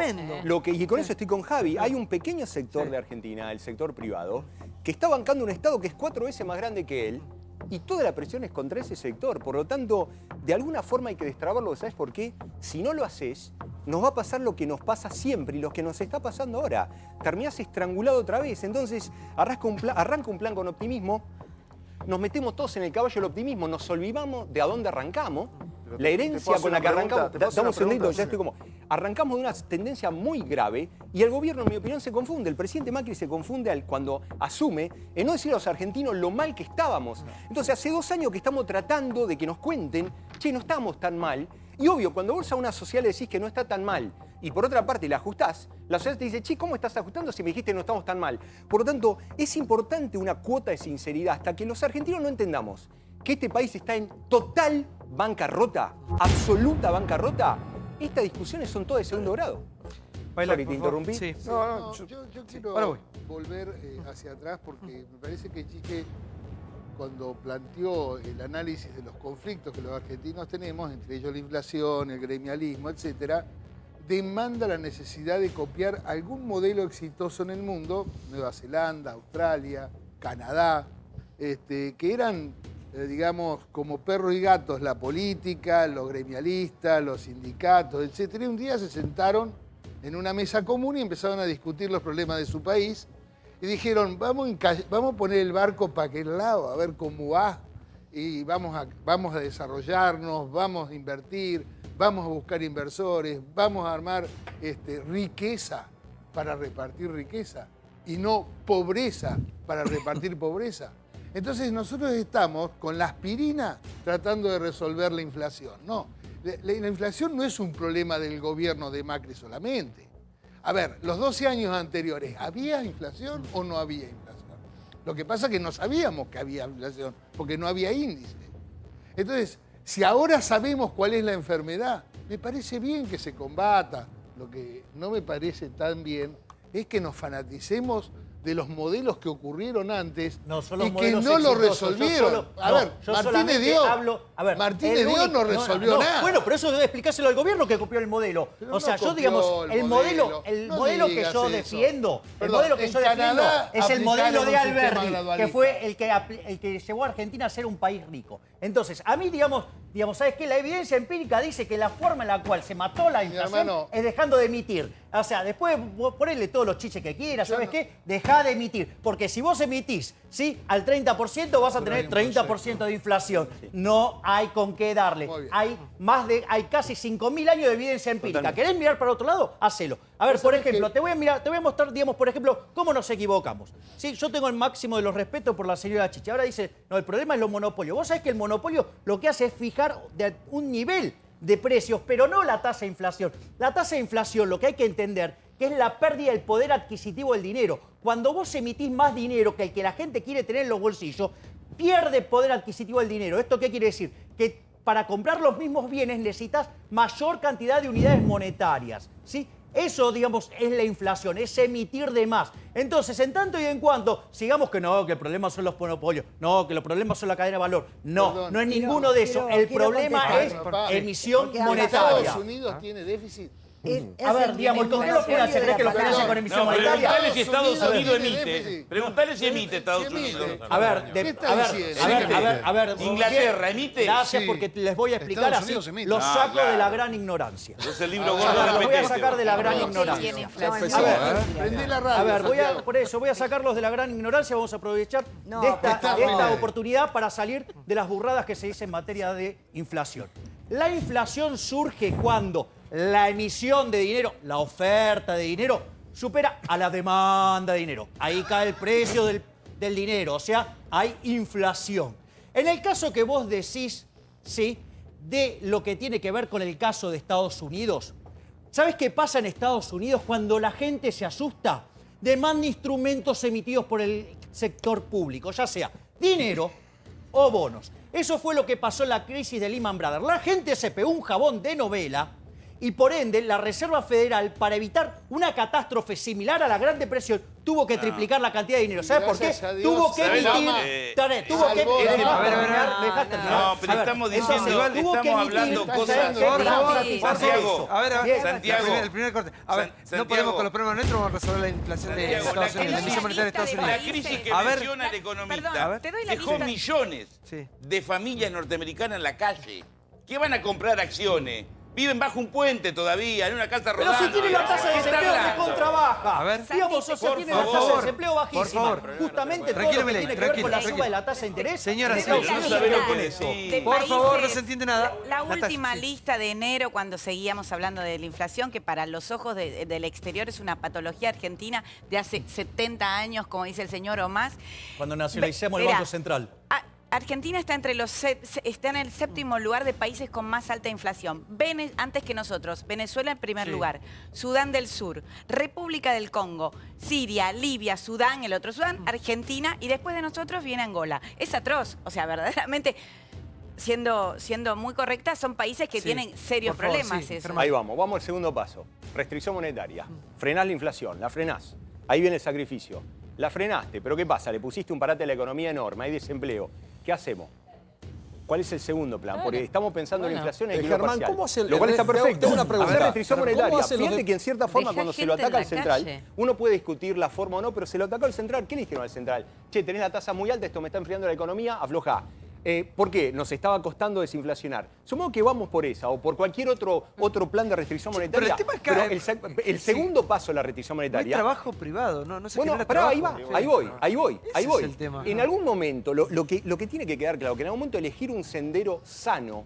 y con eso estoy con Javi, hay un pequeño sector de Argentina, el sector privado, que está bancando un Estado que es 4 veces más grande que él, y toda la presión es contra ese sector. Por lo tanto, de alguna forma hay que destrabarlo. ¿Sabes por qué? Si no lo haces, nos va a pasar lo que nos pasa siempre y lo que nos está pasando ahora. Terminás estrangulado otra vez. Entonces, arranca un plan con optimismo, nos metemos todos en el caballo del optimismo, nos olvidamos de a dónde arrancamos. La herencia con la que arrancamos, dame un segundito, ya estoy como... Arrancamos de una tendencia muy grave y el gobierno, en mi opinión, se confunde. El presidente Macri se confunde cuando asume en no decir a los argentinos lo mal que estábamos. Entonces, hace 2 años que estamos tratando de que nos cuenten, che, no estamos tan mal. Y obvio, cuando vos a una social le decís que no está tan mal y por otra parte la ajustás, la sociedad te dice, che, ¿cómo estás ajustando si me dijiste que no estamos tan mal? Por lo tanto, es importante una cuota de sinceridad hasta que los argentinos no entendamos que este país está en total bancarrota, absoluta bancarrota. Estas discusiones son todas de segundo grado. Sorry, te interrumpí. Sí. No, yo quiero volver hacia atrás porque me parece que Chiche, cuando planteó el análisis de los conflictos que los argentinos tenemos, entre ellos la inflación, el gremialismo, etcétera, demanda la necesidad de copiar algún modelo exitoso en el mundo, Nueva Zelanda, Australia, Canadá, que eran, digamos, como perros y gatos, la política, los gremialistas, los sindicatos, etcétera. Y un día se sentaron en una mesa común y empezaron a discutir los problemas de su país y dijeron, vamos a poner el barco para aquel lado, a ver cómo va, y vamos a desarrollarnos, vamos a invertir, vamos a buscar inversores, vamos a armar riqueza para repartir riqueza y no pobreza para repartir pobreza. Entonces nosotros estamos con la aspirina tratando de resolver la inflación. No, la inflación no es un problema del gobierno de Macri solamente. A ver, los 12 años anteriores, ¿había inflación o no había inflación? Lo que pasa es que no sabíamos que había inflación, porque no había índice. Entonces, si ahora sabemos cuál es la enfermedad, me parece bien que se combata. Lo que no me parece tan bien es que nos fanaticemos de los modelos que ocurrieron antes y que no lo resolvieron. Martínez Dios no resolvió nada. Bueno, pero eso debe explicárselo al gobierno que copió el modelo. O sea, yo digamos, el modelo que yo defiendo, es el modelo de Alberti, que fue el que llevó a Argentina a ser un país rico. Entonces, a mí, digamos, ¿sabes qué? La evidencia empírica dice que la forma en la cual se mató la inflación es dejando de emitir. O sea, después ponele todos los chiches que quieras, ¿sabes qué? Dejá de emitir. Porque si vos emitís, ¿sí? Al 30% vas a tener 30% de inflación. No hay con qué darle. Hay casi 5.000 años de evidencia empírica. Totalmente. ¿Querés mirar para otro lado? Hacelo. A ver, por ejemplo, te voy a mostrar, digamos, por ejemplo, cómo nos equivocamos. ¿Sí? Yo tengo el máximo de los respetos por la señora Chiche. Ahora dice, no, el problema es los monopolios. Vos sabés que el monopolio lo que hace es fijar un nivel de precios, pero no la tasa de inflación. La tasa de inflación, lo que hay que entender, que es la pérdida del poder adquisitivo del dinero. Cuando vos emitís más dinero que el que la gente quiere tener en los bolsillos, pierde poder adquisitivo del dinero. ¿Esto qué quiere decir? Que para comprar los mismos bienes necesitas mayor cantidad de unidades monetarias, ¿sí? Eso, digamos, es la inflación, es emitir de más. Entonces, en tanto y en cuanto sigamos que no, que el problema son los monopolios, no, que los problemas son la cadena de valor. No, no es ninguno de esos. El problema es emisión monetaria. ¿Estados Unidos tiene déficit? A ver, digamos, ¿con qué lo financia? ¿Crees que lo financia con emisión monetaria? Preguntale si Estados Unidos emite. Preguntale si emite Estados Unidos. A ver. Inglaterra emite. Gracias, porque les voy a explicar así. Los saco de la gran ignorancia. Es el libro gordo. Los voy a sacar de la gran ignorancia. A ver, voy a sacarlos de la gran ignorancia. Vamos a aprovechar de esta oportunidad para salir de las burradas que se dicen en materia de inflación. La inflación surge cuando la emisión de dinero, la oferta de dinero, supera a la demanda de dinero. Ahí cae el precio del dinero, o sea, hay inflación. En el caso que vos decís, ¿sí?, de lo que tiene que ver con el caso de Estados Unidos, ¿sabés qué pasa en Estados Unidos cuando la gente se asusta? Demanda instrumentos emitidos por el sector público, ya sea dinero o bonos. Eso fue lo que pasó en la crisis de Lehman Brothers. La gente se pegó un jabón de novela y por ende la Reserva Federal, para evitar una catástrofe similar a la Gran Depresión, tuvo que triplicar la cantidad de dinero. ¿Sabes por qué? Tuvo que emitir... No, pero estamos diciendo, estamos hablando cosas... Santiago, Santiago. El primer corte. A ver, no podemos con los problemas nuestros, vamos a resolver la inflación de Estados Unidos, la emisión monetaria de Estados Unidos. La crisis que menciona el economista dejó millones de familias norteamericanas en la calle. ¿Qué van a comprar acciones? Viven bajo un puente todavía, en una casa rodante. Pero si tiene la tasa de desempleo que contrabaja. A ver. Digamos, o sea, tiene la tasa de desempleo bajísima. Por favor. Justamente todo lo que tiene que ver con la suba de la tasa de interés. Señora, por favor, no se entiende nada. La última lista de enero, cuando seguíamos hablando de la inflación, que para los ojos del exterior es una patología argentina de hace 70 años, como dice el señor, o más. Cuando nacionalicemos el Banco Central. Argentina está está en el séptimo lugar de países con más alta inflación. Antes que nosotros, Venezuela en primer lugar, Sudán del Sur, República del Congo, Siria, Libia, Sudán, el otro Sudán, Argentina y después de nosotros viene Angola. Es atroz, o sea, verdaderamente, siendo muy correcta, son países que tienen serios problemas. Ahí vamos al segundo paso. Restricción monetaria. Frenás la inflación, la frenás. Ahí viene el sacrificio. La frenaste, pero ¿qué pasa? Le pusiste un parate a la economía enorme, hay desempleo. ¿Qué hacemos? ¿Cuál es el segundo plan? Porque estamos pensando en la inflación en equilibrio Germán, parcial, ¿cómo hace lo cual está perfecto. Una pregunta. Hacer restricción monetaria. ¿Cómo Fíjate que en cierta forma cuando se lo ataca al central, uno puede discutir la forma o no, pero se lo atacó al central. ¿Qué le dijeron al central? Che, tenés la tasa muy alta, esto me está enfriando la economía, aflojá. ¿Por qué? Nos estaba costando desinflacionar. Supongo que vamos por esa o por cualquier otro plan de restricción monetaria. Pero el segundo paso de la restricción monetaria... No hay trabajo privado, no se bueno, genera pará, trabajo. ahí voy. Ese es el tema. En algún momento, lo que tiene que quedar claro, que en algún momento elegir un sendero sano,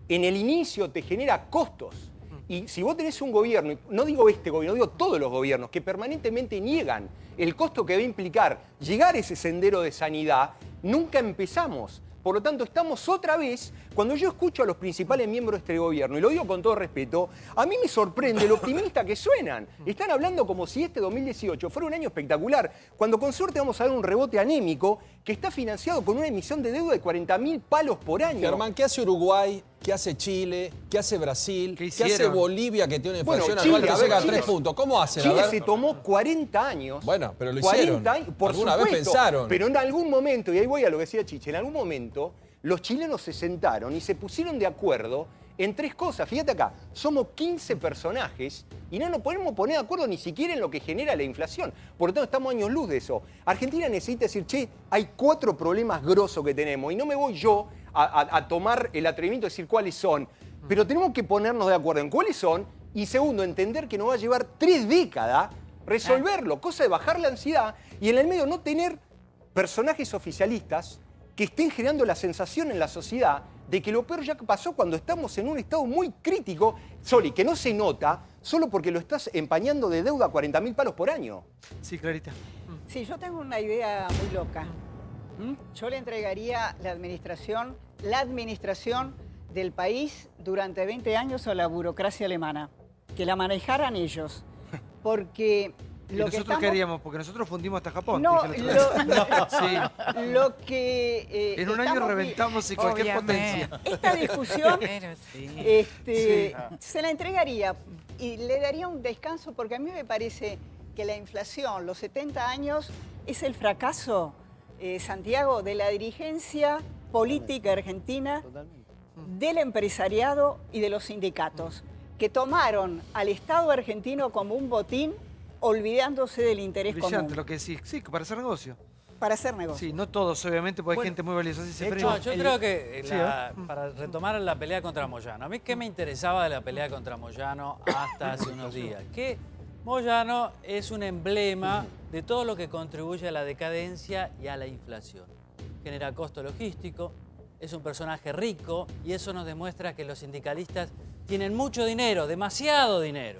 en el inicio te genera costos. Y si vos tenés un gobierno, y no digo este gobierno, digo todos los gobiernos, que permanentemente niegan el costo que va a implicar llegar a ese sendero de sanidad, nunca empezamos. Por lo tanto, estamos otra vez, cuando yo escucho a los principales miembros de este gobierno, y lo digo con todo respeto, a mí me sorprende lo optimista que suenan. Están hablando como si este 2018 fuera un año espectacular, cuando con suerte vamos a ver un rebote anémico que está financiado con una emisión de deuda de 40.000 palos por año. Germán, ¿qué hace Uruguay? ¿Qué hace Chile? ¿Qué hace Brasil? ¿Qué hace Bolivia, que tiene una inflación anual que llega a 3 puntos? ¿Cómo hacen? Chile se tomó 40 años. Bueno, pero lo hicieron. 40 años, por ¿Alguna supuesto, vez pensaron? Pero en algún momento, y ahí voy a lo que decía Chiche, en algún momento los chilenos se sentaron y se pusieron de acuerdo en 3 cosas. Fíjate acá, somos 15 personajes y no nos podemos poner de acuerdo ni siquiera en lo que genera la inflación. Por lo tanto, estamos años luz de eso. Argentina necesita decir, che, hay 4 problemas grosos que tenemos y no me voy yo a tomar el atrevimiento de decir cuáles son. Pero tenemos que ponernos de acuerdo en cuáles son y segundo, entender que nos va a llevar 3 décadas resolverlo, cosa de bajar la ansiedad y en el medio no tener personajes oficialistas que estén generando la sensación en la sociedad de que lo peor ya pasó cuando estamos en un estado muy crítico, Soli, que no se nota solo porque lo estás empañando de deuda a 40.000 palos por año. Sí, Clarita. Sí, yo tengo una idea muy loca. Yo le entregaría la administración del país durante 20 años a la burocracia alemana, que la manejaran ellos, porque... ¿Y nosotros qué haríamos? Porque nosotros fundimos hasta Japón. No, lo que... en un año reventamos y cualquier potencia. Esta discusión se la entregaría y le daría un descanso porque a mí me parece que la inflación, los 70 años, es el fracaso, Santiago, de la dirigencia política argentina, del empresariado y de los sindicatos, que tomaron al Estado argentino como un botín olvidándose del interés Brillante común. lo que decís. Sí, para hacer negocio. Para hacer negocio. Sí, no todos, obviamente, porque hay gente muy valiosa. Yo creo que, para retomar la pelea contra Moyano, a mí qué me interesaba de la pelea contra Moyano hasta hace unos días, que Moyano es un emblema de todo lo que contribuye a la decadencia y a la inflación. Genera costo logístico, es un personaje rico y eso nos demuestra que los sindicalistas tienen mucho dinero, demasiado dinero.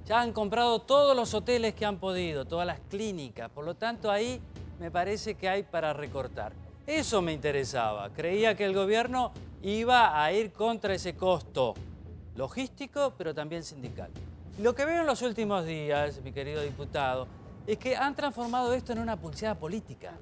Ya han comprado todos los hoteles que han podido, todas las clínicas. Por lo tanto, ahí me parece que hay para recortar. Eso me interesaba. Creía que el gobierno iba a ir contra ese costo logístico, pero también sindical. Lo que veo en los últimos días, mi querido diputado, es que han transformado esto en una pulseada política.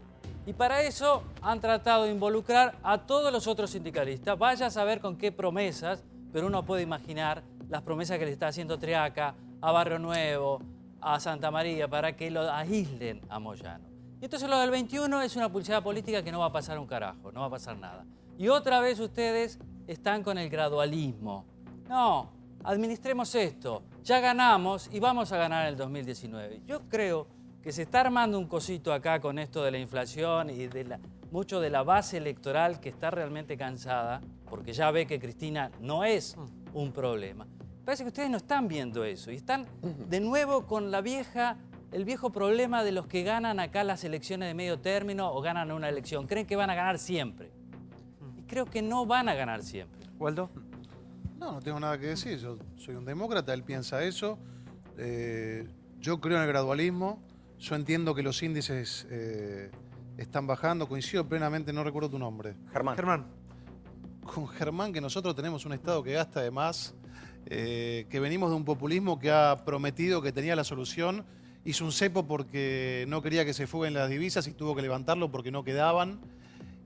Y para eso han tratado de involucrar a todos los otros sindicalistas. Vaya a saber con qué promesas, pero uno puede imaginar las promesas que le está haciendo Triaca, a Barrio Nuevo, a Santa María, para que lo aíslen a Moyano. Y entonces lo del 21 es una pulseada política que no va a pasar un carajo, no va a pasar nada. Y otra vez ustedes están con el gradualismo. No, administremos esto, ya ganamos y vamos a ganar en el 2019. Yo creo que se está armando un cosito acá con esto de la inflación y de mucho de la base electoral que está realmente cansada, porque ya ve que Cristina no es un problema. Parece que ustedes no están viendo eso y están de nuevo con el viejo problema de los que ganan acá las elecciones de medio término o ganan una elección. Creen que van a ganar siempre. Y creo que no van a ganar siempre. ¿Waldo? No tengo nada que decir. Yo soy un demócrata, él piensa eso. Yo creo en el gradualismo. Yo entiendo que los índices están bajando. Coincido plenamente, no recuerdo tu nombre. Germán. Con Germán, que nosotros tenemos un Estado que gasta de más, que venimos de un populismo que ha prometido que tenía la solución, hizo un cepo porque no quería que se fuguen las divisas y tuvo que levantarlo porque no quedaban,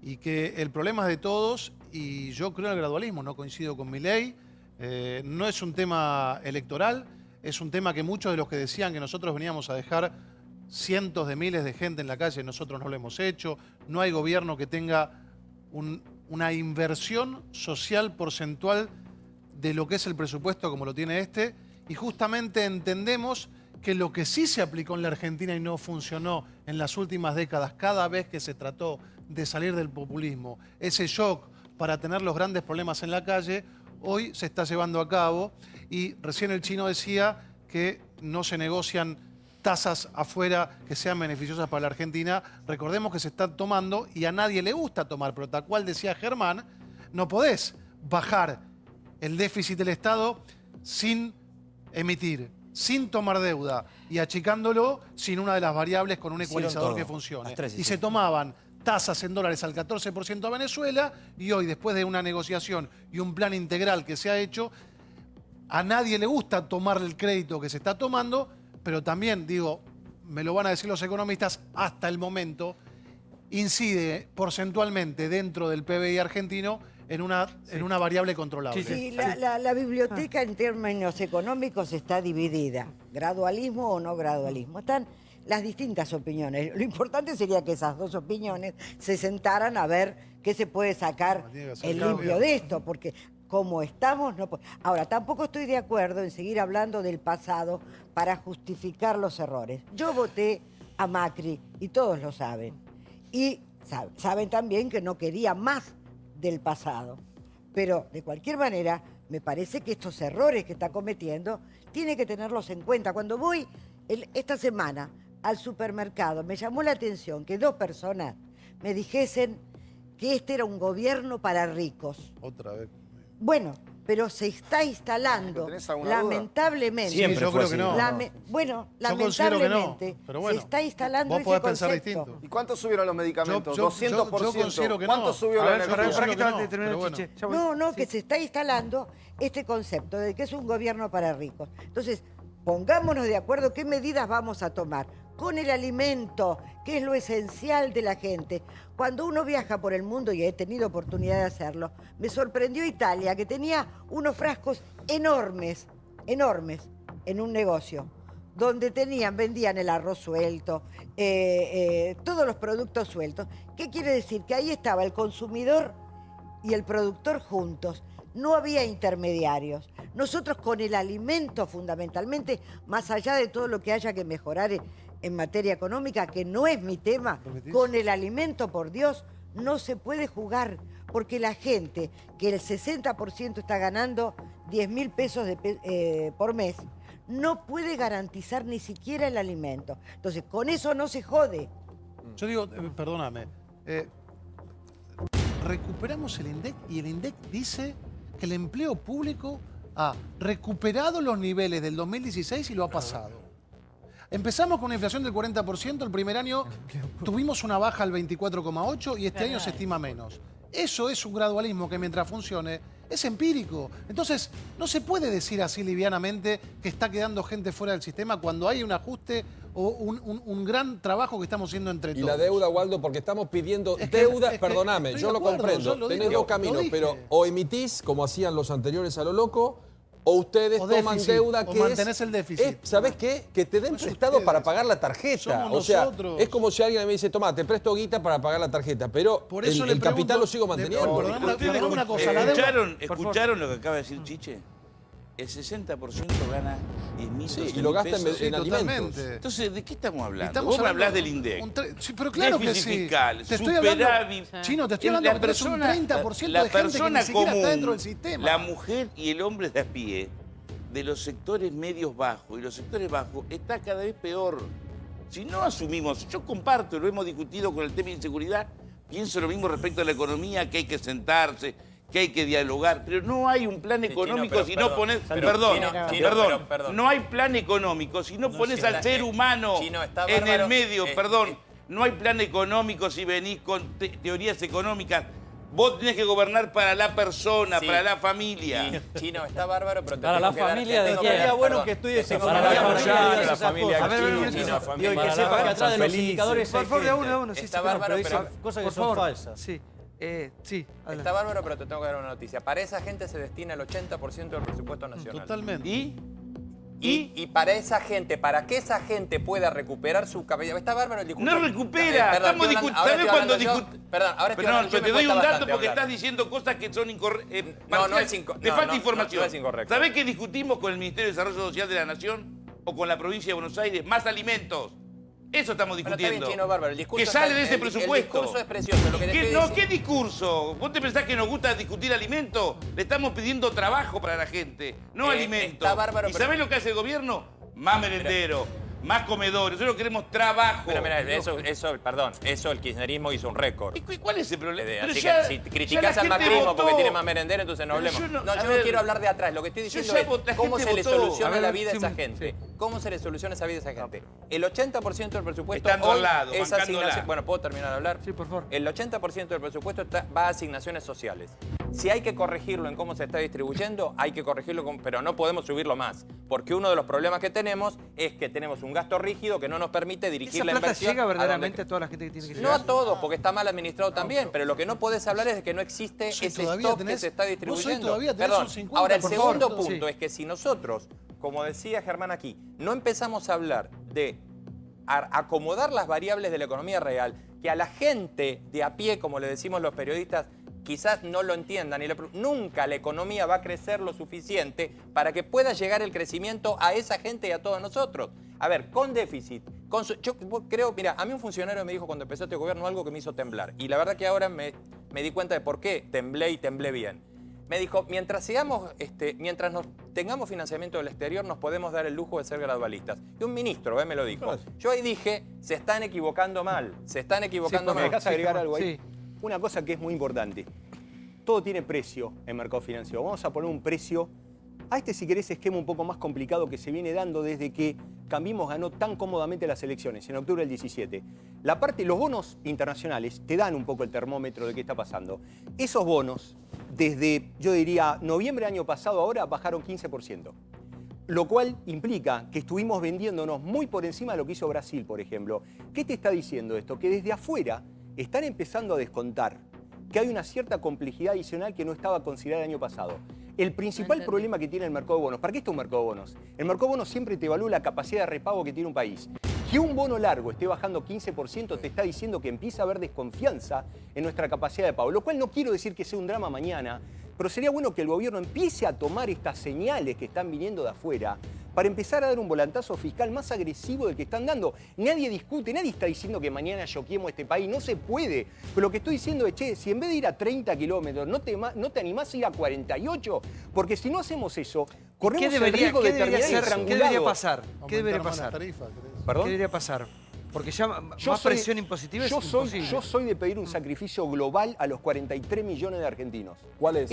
y que el problema es de todos, y yo creo en el gradualismo, no coincido con Milei, no es un tema electoral, es un tema que muchos de los que decían que nosotros veníamos a dejar cientos de miles de gente en la calle, nosotros no lo hemos hecho, no hay gobierno que tenga una inversión social porcentual de lo que es el presupuesto como lo tiene este, y justamente entendemos que lo que sí se aplicó en la Argentina y no funcionó en las últimas décadas, cada vez que se trató de salir del populismo, ese shock para tener los grandes problemas en la calle, hoy se está llevando a cabo, y recién el chino decía que no se negocian tasas afuera que sean beneficiosas para la Argentina. Recordemos que se están tomando y a nadie le gusta tomar, pero tal cual decía Germán, no podés bajar el déficit del Estado sin emitir, sin tomar deuda y achicándolo sin una de las variables con un ecualizador que funcione. Y se tomaban tasas en dólares al 14% a Venezuela, y hoy, después de una negociación y un plan integral que se ha hecho, a nadie le gusta tomar el crédito que se está tomando, pero también, digo, me lo van a decir los economistas, hasta el momento incide porcentualmente dentro del PBI argentino en una variable controlable. Sí, la biblioteca en términos económicos está dividida, gradualismo o no gradualismo. Están las distintas opiniones. Lo importante sería que esas dos opiniones se sentaran a ver qué se puede sacar el limpio de esto, porque como estamos, no puede. Ahora, tampoco estoy de acuerdo en seguir hablando del pasado para justificar los errores. Yo voté a Macri y todos lo saben. Y saben también que no quería más del pasado. Pero, de cualquier manera, me parece que estos errores que está cometiendo tiene que tenerlos en cuenta. Cuando voy esta semana al supermercado, me llamó la atención que 2 personas me dijesen que este era un gobierno para ricos. Otra vez. Bueno, pero se está instalando, lamentablemente. Siempre yo creo que no. Bueno, lamentablemente, no, pero bueno, se está instalando ese concepto. Distinto. ¿Y cuánto subieron los medicamentos? Yo 200%. considero que ¿Cuánto no. subió la energía? Que se está instalando este concepto de que es un gobierno para ricos. Entonces, pongámonos de acuerdo qué medidas vamos a tomar con el alimento, que es lo esencial de la gente. Cuando uno viaja por el mundo, y he tenido oportunidad de hacerlo, me sorprendió Italia, que tenía unos frascos enormes, enormes, en un negocio, donde vendían el arroz suelto, todos los productos sueltos. ¿Qué quiere decir? Que ahí estaba el consumidor y el productor juntos. No había intermediarios. Nosotros con el alimento, fundamentalmente, más allá de todo lo que haya que mejorar en materia económica, que no es mi tema, con el alimento, por Dios, no se puede jugar, porque la gente, que el 60% está ganando 10.000 pesos por mes, no puede garantizar ni siquiera el alimento. Entonces, con eso no se jode. Yo digo, perdóname, recuperamos el INDEC y el INDEC dice que el empleo público ha recuperado los niveles del 2016 y lo ha pasado. Empezamos con una inflación del 40%, el primer año tuvimos una baja al 24,8% y este año se estima menos. Eso es un gradualismo que mientras funcione es empírico. Entonces, no se puede decir así livianamente que está quedando gente fuera del sistema cuando hay un ajuste o un gran trabajo que estamos haciendo entre todos. Y la deuda, Waldo, porque estamos pidiendo deuda, perdóname, yo lo comprendo, tenés dos caminos, pero o emitís, como hacían los anteriores a lo loco, o ustedes toman deuda que mantenés el déficit. ¿Sabés qué? Que te den prestado para pagar la tarjeta. O sea, es como si alguien me dice, toma, te presto guita para pagar la tarjeta, pero por eso el capital lo sigo manteniendo. Una cosa, ¿Escucharon lo que acaba de decir Chiche? El 60% gana 10.000 Sí, y lo gasta en alimentos. Entonces, ¿de qué estamos hablando? Vos me hablás del INDEC. Sí, pero claro que sí. Fiscal, te estoy hablando, superávit. Chino, te estoy hablando que tenés un 30% de gente que ni siquiera está dentro del sistema. La mujer y el hombre de a pie, de los sectores medios bajos y los sectores bajos, está cada vez peor. Si no asumimos, yo comparto, lo hemos discutido con el tema de inseguridad, pienso lo mismo respecto a la economía, que hay que sentarse, que hay que dialogar, pero no hay un plan económico si no pones... Perdón, no hay plan económico si no pones al ser humano en el medio, perdón. No hay plan económico si venís con teorías económicas. Vos tenés que gobernar para la persona, Sí. para la familia. Chino, está bárbaro, pero te Para tengo la que dar- familia te de tengo quién. dar- Sería bueno perdón. que estudies Te tengo economía que dar- para que digas la esas familia cosas. china, Digo, y que familia sepa que atrás de los felices. indicadores hay Por favor, de a gente. uno, de uno. Sí, Está sí, bárbaro, pero dicen pero- cosas que por son favor. falsas. Sí, sí. adelante. Está bárbaro, pero te tengo que dar una noticia. Para esa gente se destina el 80% del presupuesto nacional. Totalmente. Y para esa gente, para que esa gente pueda recuperar su capacidad. Está bárbaro el discurso. No recupera. Estamos discutiendo. ¿Sabés cuando discutimos? Perdón, ahora estoy Perdón, hablando yo, pero te me doy un cuesta dato bastante porque hablar. estás diciendo cosas que son incorrectas. No es Te no, falta no, información. no es incorrecto. ¿Sabés qué discutimos con el Ministerio de Desarrollo Social de la Nación o con la provincia de Buenos Aires? Más alimentos. Eso estamos Bueno, está discutiendo. bien, Chino, bárbaro. El discurso que sale está- de ese el presupuesto. discurso es precioso. Lo que te ¿Qué, estoy no, diciendo- ¿qué discurso? ¿Vos te pensás que nos gusta discutir alimentos? Le estamos pidiendo trabajo para la gente, no alimentos. está bárbaro, ¿Y pero- sabés lo que hace el gobierno? Más merendero, más comedores. Nosotros queremos trabajo. Mira, perdón, eso el kirchnerismo hizo un récord. ¿Y cuál es el problema? Pero Así ya- que si ya criticás la al gente macrismo votó. porque tiene más merendero, entonces no Pero hablemos. yo no- Yo a no ver, quiero hablar de atrás. Lo que estoy yo diciendo ya es la cómo gente se le votó. soluciona A ver, la vida a sí, esa gente. ¿Cómo se le soluciona esa vida a esa gente? El 80% del presupuesto Estando hoy al lado, es bancándola. asignación. Bueno, ¿puedo terminar de hablar? Sí, por favor. El 80% del presupuesto va a asignaciones sociales. Si hay que corregirlo en cómo se está distribuyendo, hay que corregirlo, pero no podemos subirlo más. Porque uno de los problemas que tenemos es que tenemos un gasto rígido que no nos permite dirigir ¿Esa la plata inversión. llega verdaderamente a toda la gente que tiene que No llegar? a todos, porque está mal administrado también, pero lo que no podés hablar es de que no existe ese stock que se está distribuyendo. Perdón, ahora el segundo punto es que si nosotros, como decía Germán aquí, no empezamos a hablar de acomodar las variables de la economía real, que a la gente de a pie, como le decimos los periodistas, quizás no lo entiendan, nunca la economía va a crecer lo suficiente para que pueda llegar el crecimiento a esa gente y a todos nosotros. A ver, con déficit, yo creo, mira, a mí un funcionario me dijo cuando empezó este gobierno algo que me hizo temblar, y la verdad que ahora me di cuenta de por qué temblé y temblé bien. Me dijo, mientras nos tengamos financiamiento del exterior, nos podemos dar el lujo de ser gradualistas. Y un ministro me lo dijo. Yo ahí dije, se están equivocando mal, se están equivocando ¿Me mal. dejás agregar algo ahí? Una cosa que es muy importante. Todo tiene precio en mercado financiero. Vamos a poner un precio a este, si querés, esquema un poco más complicado que se viene dando desde que Cambiemos ganó tan cómodamente las elecciones en octubre del 17. Los bonos internacionales te dan un poco el termómetro de qué está pasando. Esos bonos, desde, yo diría, noviembre del año pasado ahora, bajaron 15%. Lo cual implica que estuvimos vendiéndonos muy por encima de lo que hizo Brasil, por ejemplo. ¿Qué te está diciendo esto? Que desde afuera están empezando a descontar que hay una cierta complejidad adicional que no estaba considerada el año pasado. El principal problema que tiene el mercado de bonos, ¿para qué está un mercado de bonos? El mercado de bonos siempre te evalúa la capacidad de repago que tiene un país. Que un bono largo esté bajando 15% te está diciendo que empieza a haber desconfianza en nuestra capacidad de pago. Lo cual no quiero decir que sea un drama mañana, pero sería bueno que el gobierno empiece a tomar estas señales que están viniendo de afuera para empezar a dar un volantazo fiscal más agresivo del que están dando. Nadie discute, nadie está diciendo que mañana choquemos este país, no se puede. Pero lo que estoy diciendo es, che, si en vez de ir a 30 kilómetros no te animás a ir a 48, porque si no hacemos eso, corremos el riesgo de terminar estrangulados. ¿Qué debería pasar? ¿Qué debería Aumentar más pasar? las tarifas, ¿Perdón? ¿Qué debería pasar? Porque ya más presión impositiva es imposible. Yo soy de pedir un sacrificio global a los 43 millones de argentinos. ¿Cuál es?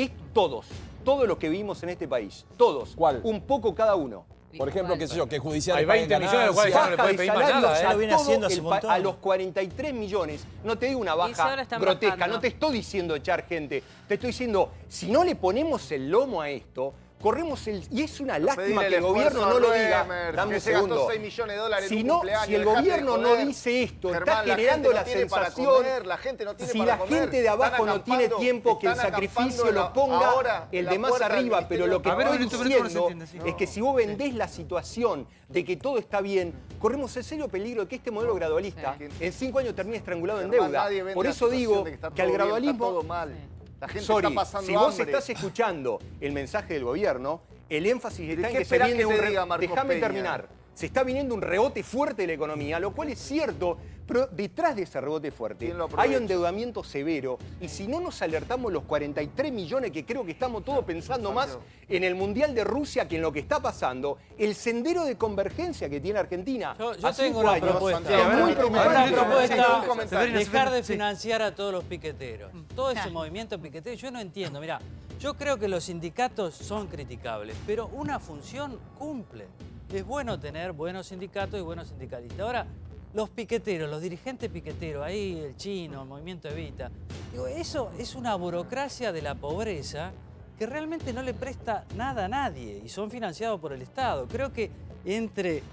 Todos los que vivimos en este país, todos. ¿Cuál? Un poco cada uno. Por ejemplo, qué sé yo, que judicial. Hay 20 millones de los cuales ya no le pueden pedir más nada, lo viene haciendo hace un montón. A los 43 millones, no te digo una baja grotesca, no te estoy diciendo echar gente, te estoy diciendo, si no le ponemos el lomo a esto, corremos el... Y es una lástima que el gobierno no lo diga. Dame un segundo. Gastó $6 millones en un No, cumpleaños, si el dejate de gobierno no joder. dice esto, Germán, está generando la tiene para sensación... comer, la gente no tiene si para la comer. gente de abajo no tiene tiempo, que el están sacrificio acampando lo ponga ahora el en de la más puerta del arriba. Pero lo que Ministerio. estoy diciendo es que si vos vendés la situación de que todo está bien, corremos el serio peligro de que este modelo gradualista en 5 años termine estrangulado en Germán, deuda. nadie vende Por la eso situación digo de que está que al todo bien, gradualismo... está todo mal. La gente Sorry, está pasando si vos hambre. estás escuchando el mensaje del gobierno, el énfasis está en qué que se esperás viene que te un... diga Marcos Déjame Peña? terminar. Se está viniendo un rebote fuerte de la economía, lo cual es cierto, pero detrás de ese rebote fuerte ¿Quién lo hay aprovecha? un endeudamiento severo. Y si no nos alertamos los 43 millones, que creo que estamos todos pensando más en el Mundial de Rusia que en lo que está pasando, el sendero de convergencia que tiene Argentina. Yo hace tengo 5 una años, propuesta. es muy preocupante. Una propuesta, comentario. dejar de financiar a todos los piqueteros. Todo ese movimiento piquetero, yo no entiendo. Mirá, yo creo que los sindicatos son criticables, pero una función cumplen. Es bueno tener buenos sindicatos y buenos sindicalistas. Ahora, los piqueteros, los dirigentes piqueteros, ahí el Chino, el Movimiento Evita, digo, eso es una burocracia de la pobreza que realmente no le presta nada a nadie y son financiados por el Estado. Creo que entre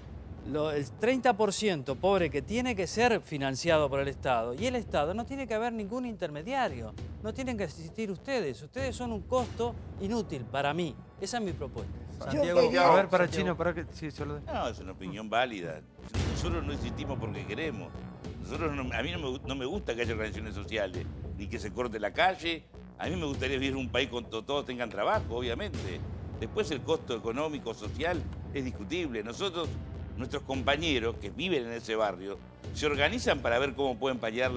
el 30% pobre que tiene que ser financiado por el Estado y el Estado no tiene que haber ningún intermediario, no tienen que existir ustedes. Ustedes son un costo inútil para mí. Esa es mi propuesta. Santiago, a ver, para Chino, para que... Sí, se lo doy. No, es una opinión válida. Nosotros no existimos porque queremos. A mí no me gusta que haya organizaciones sociales, ni que se corte la calle. A mí me gustaría vivir en un país donde todos tengan trabajo, obviamente. Después el costo económico, social, es discutible. Nuestros compañeros que viven en ese barrio, se organizan para ver cómo pueden paliar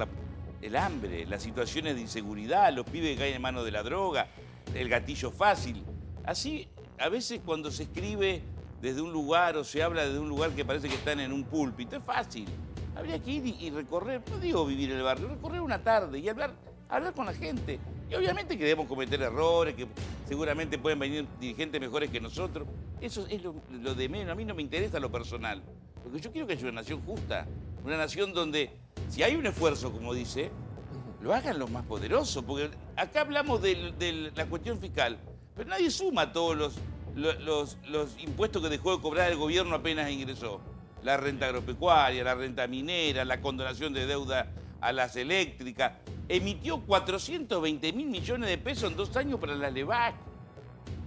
el hambre, las situaciones de inseguridad, los pibes que caen en manos de la droga, el gatillo fácil. Así, a veces cuando se escribe desde un lugar o se habla desde un lugar que parece que están en un púlpito, es fácil. Habría que ir y recorrer, no digo vivir en el barrio, recorrer una tarde y hablar con la gente. Y obviamente que debemos cometer errores, que seguramente pueden venir dirigentes mejores que nosotros. Eso es lo de menos. A mí no me interesa lo personal. Porque yo quiero que haya una nación justa. Una nación donde, si hay un esfuerzo, como dice, lo hagan los más poderosos. Porque acá hablamos de la cuestión fiscal, pero nadie suma todos los impuestos que dejó de cobrar el gobierno apenas ingresó. La renta agropecuaria, la renta minera, la condonación de deuda a las eléctricas. Emitió 420.000 millones de pesos en 2 años para la LEVAC.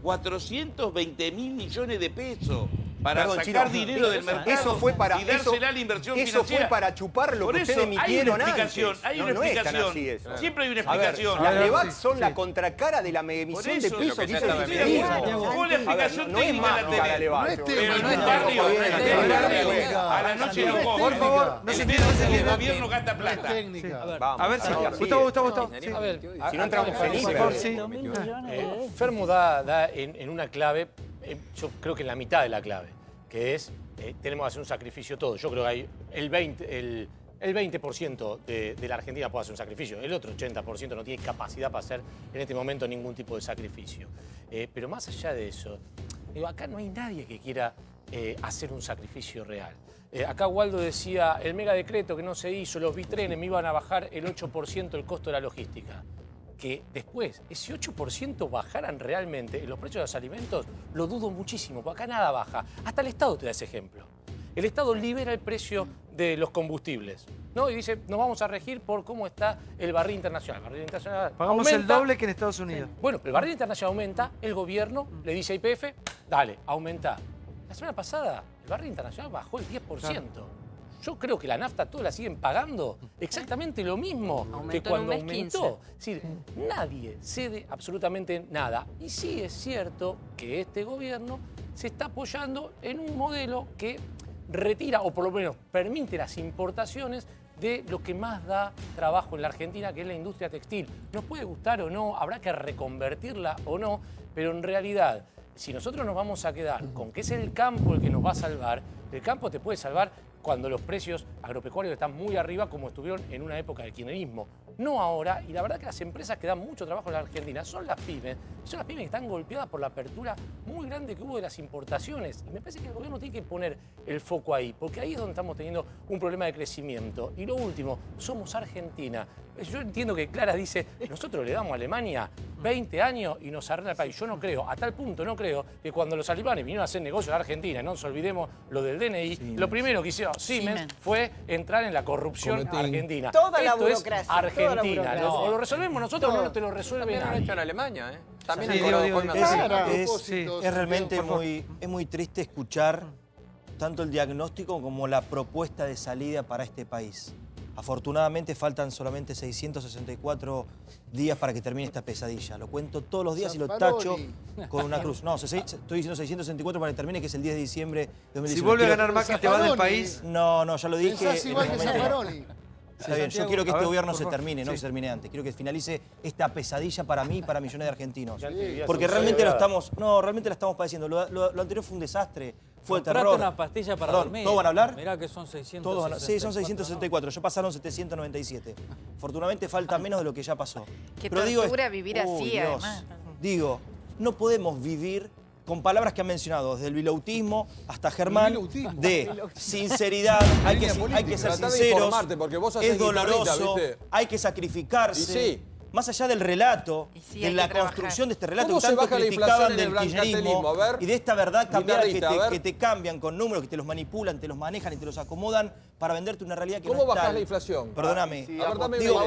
420.000 millones de pesos para sacar dinero del mercado y dársela a la inversión financiera. Eso fue para chupar lo que ustedes emitieron antes. Hay una explicación. Siempre hay una explicación. Las LEVAC son la contracara de la emisión de pesos que hizo el kirchnerismo. ¿Cuál es la explicación técnica la LEVAC? Pero no es barrio. A la noche no come. Por favor, no se entiende el gobierno gasta plata. A ver, Gustavo. Si no entramos en Fermo da en una clave, yo creo que en la mitad de la clave, que es, tenemos que hacer un sacrificio todos. Yo creo que hay el 20% de la Argentina puede hacer un sacrificio, el otro 80% no tiene capacidad para hacer en este momento ningún tipo de sacrificio. Pero más allá de eso, acá no hay nadie que quiera hacer un sacrificio real. Acá Waldo decía, el megadecreto que no se hizo, los bitrenes me iban a bajar el 8% el costo de la logística. Que después, ese 8% bajaran realmente en los precios de los alimentos, lo dudo muchísimo, porque acá nada baja. Hasta el Estado te da ese ejemplo. El Estado libera el precio de los combustibles, ¿no? Y dice, nos vamos a regir por cómo está el barril internacional. El barril internacional pagamos aumenta, el doble que en Estados Unidos. Sí. Bueno, pero el barril internacional aumenta, el gobierno le dice a YPF, dale, aumenta. La semana pasada, el barril internacional bajó el 10%. Claro. Yo creo que la nafta todos la siguen pagando exactamente lo mismo que cuando aumentó. Es decir, nadie cede absolutamente nada. Y sí es cierto que este gobierno se está apoyando en un modelo que retira, o por lo menos permite las importaciones de lo que más da trabajo en la Argentina, que es la industria textil. Nos puede gustar o no, habrá que reconvertirla o no, pero en realidad, si nosotros nos vamos a quedar con que es el campo el que nos va a salvar, el campo te puede salvar cuando los precios agropecuarios están muy arriba, como estuvieron en una época del kirchnerismo. No ahora, y la verdad que las empresas que dan mucho trabajo en la Argentina son las pymes que están golpeadas por la apertura muy grande que hubo de las importaciones. Y me parece que el gobierno tiene que poner el foco ahí, porque ahí es donde estamos teniendo un problema de crecimiento. Y lo último, somos Argentina. Yo entiendo que Clara dice, nosotros le damos a Alemania 20 años y nos arregla el país. Yo no creo, a tal punto no creo, que cuando los alemanes vinieron a hacer negocios en Argentina, no nos olvidemos lo del DNI, Siemens. Lo primero que hizo Siemens fue entrar en la corrupción argentina. Toda la Esto burocracia. Es Argentina. No, o lo resolvemos nosotros o no te lo resuelve nadie. Hecho en Alemania, ¿eh? También es realmente muy triste escuchar tanto el diagnóstico como la propuesta de salida para este país. Afortunadamente faltan solamente 664 días para que termine esta pesadilla. Lo cuento todos los días y lo tacho con una cruz. No, estoy diciendo 664 para que termine, que es el 10 de diciembre de 2019. Si vuelve a ganar Macri, ¿te vas del país? No, ya lo dije. Pensás igual que Zaffaroni. Está bien, yo quiero que este gobierno se termine, no se termine antes. Quiero que finalice esta pesadilla para mí y para millones de argentinos. Porque realmente realmente la estamos padeciendo. Lo anterior fue un desastre, fue terror. Una pastilla para dormir. ¿Todos van a hablar? Mirá que son 664. Sí, son 664. Ya pasaron 797. Afortunadamente falta menos de lo que ya pasó. Qué tortura vivir así, además. Digo, no podemos vivir con palabras que han mencionado, desde el bilautismo hasta Germán, de sinceridad, hay que ser sinceros, es doloroso, hay que sacrificarse. Más allá del relato, de la construcción de este relato que tanto criticaban del kirchnerismo y de esta verdad cambiada que te cambian con números, que te los manipulan, te los manejan y te los acomodan para venderte una realidad que no es tal. ¿Cómo bajás la inflación? Perdóname. Digo,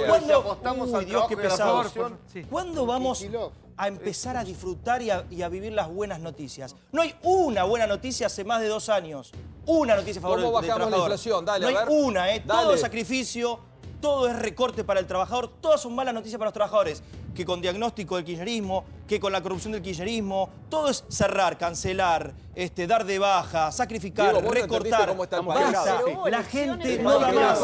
¿cuándo vamos a empezar a disfrutar y a vivir las buenas noticias? No hay una buena noticia hace más de 2 años. Una noticia a favor del trabajador. ¿Cómo bajamos la inflación? Dale, no hay una, todo es sacrificio. Todo es recorte para el trabajador, todas son malas noticias para los trabajadores. Que con diagnóstico del kirchnerismo, que con la corrupción del kirchnerismo, todo es cerrar, cancelar, dar de baja, sacrificar, Diego, recortar. Cómo está el país. La gente no da más.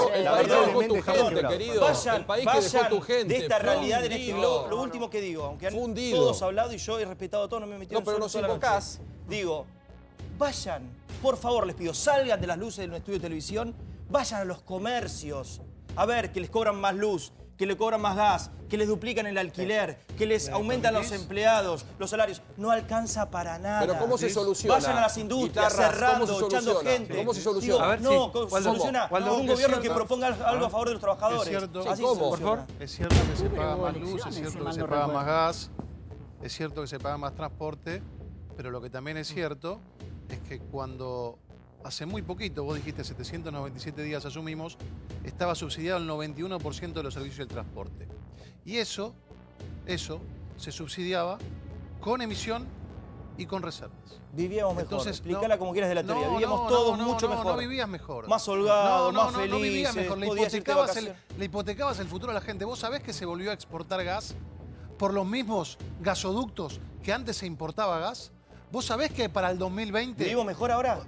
Vayan de esta realidad en este globo. Lo último que digo, aunque han todos hablado y yo he respetado todo, no me he metido en pero nos invocás. Digo, vayan, por favor, les pido, salgan de las luces de un estudio de televisión, vayan a los comercios. A ver, que les cobran más luz, que le cobran más gas, que les duplican el alquiler, que les aumentan los empleados, los salarios. No alcanza para nada. ¿Pero cómo se soluciona? Vayan a las industrias, cerrando, echando gente. ¿Cómo se soluciona? Digo, se soluciona un gobierno que proponga algo a favor de los trabajadores. Es cierto, ¿Cómo? por favor. Es cierto que se paga más luz, es cierto que se paga más gas, es cierto que se paga más transporte, pero lo que también es cierto es que cuando... Hace muy poquito, vos dijiste 797 días asumimos, estaba subsidiado el 91% de los servicios del transporte. Y eso se subsidiaba con emisión y con reservas. Vivíamos mejor. Entonces, explícala como quieras de la teoría. Vivíamos todos mucho mejor. No vivías mejor. Más holgados, más felices. No vivías mejor. Le hipotecabas el futuro a la gente. ¿Vos sabés que se volvió a exportar gas por los mismos gasoductos que antes se importaba gas? ¿Vos sabés que para el 2020... ¿Vivimos mejor ahora?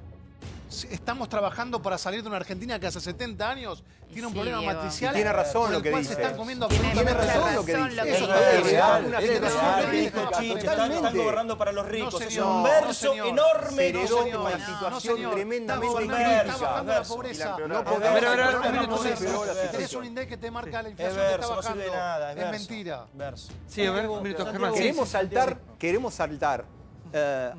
Estamos trabajando para salir de una Argentina que hace 70 años tiene un problema matricial. Tiene razón lo que dice. Se están comiendo Tiene razón lo que dice. Eso están gobernando para los ricos. Es un verso enorme. Una situación tremendamente está bajando la pobreza. Si tenés un INDEC que te marca la inflación que está bajando, es mentira. Sí, a ver, un minuto, Germán. Queremos saltar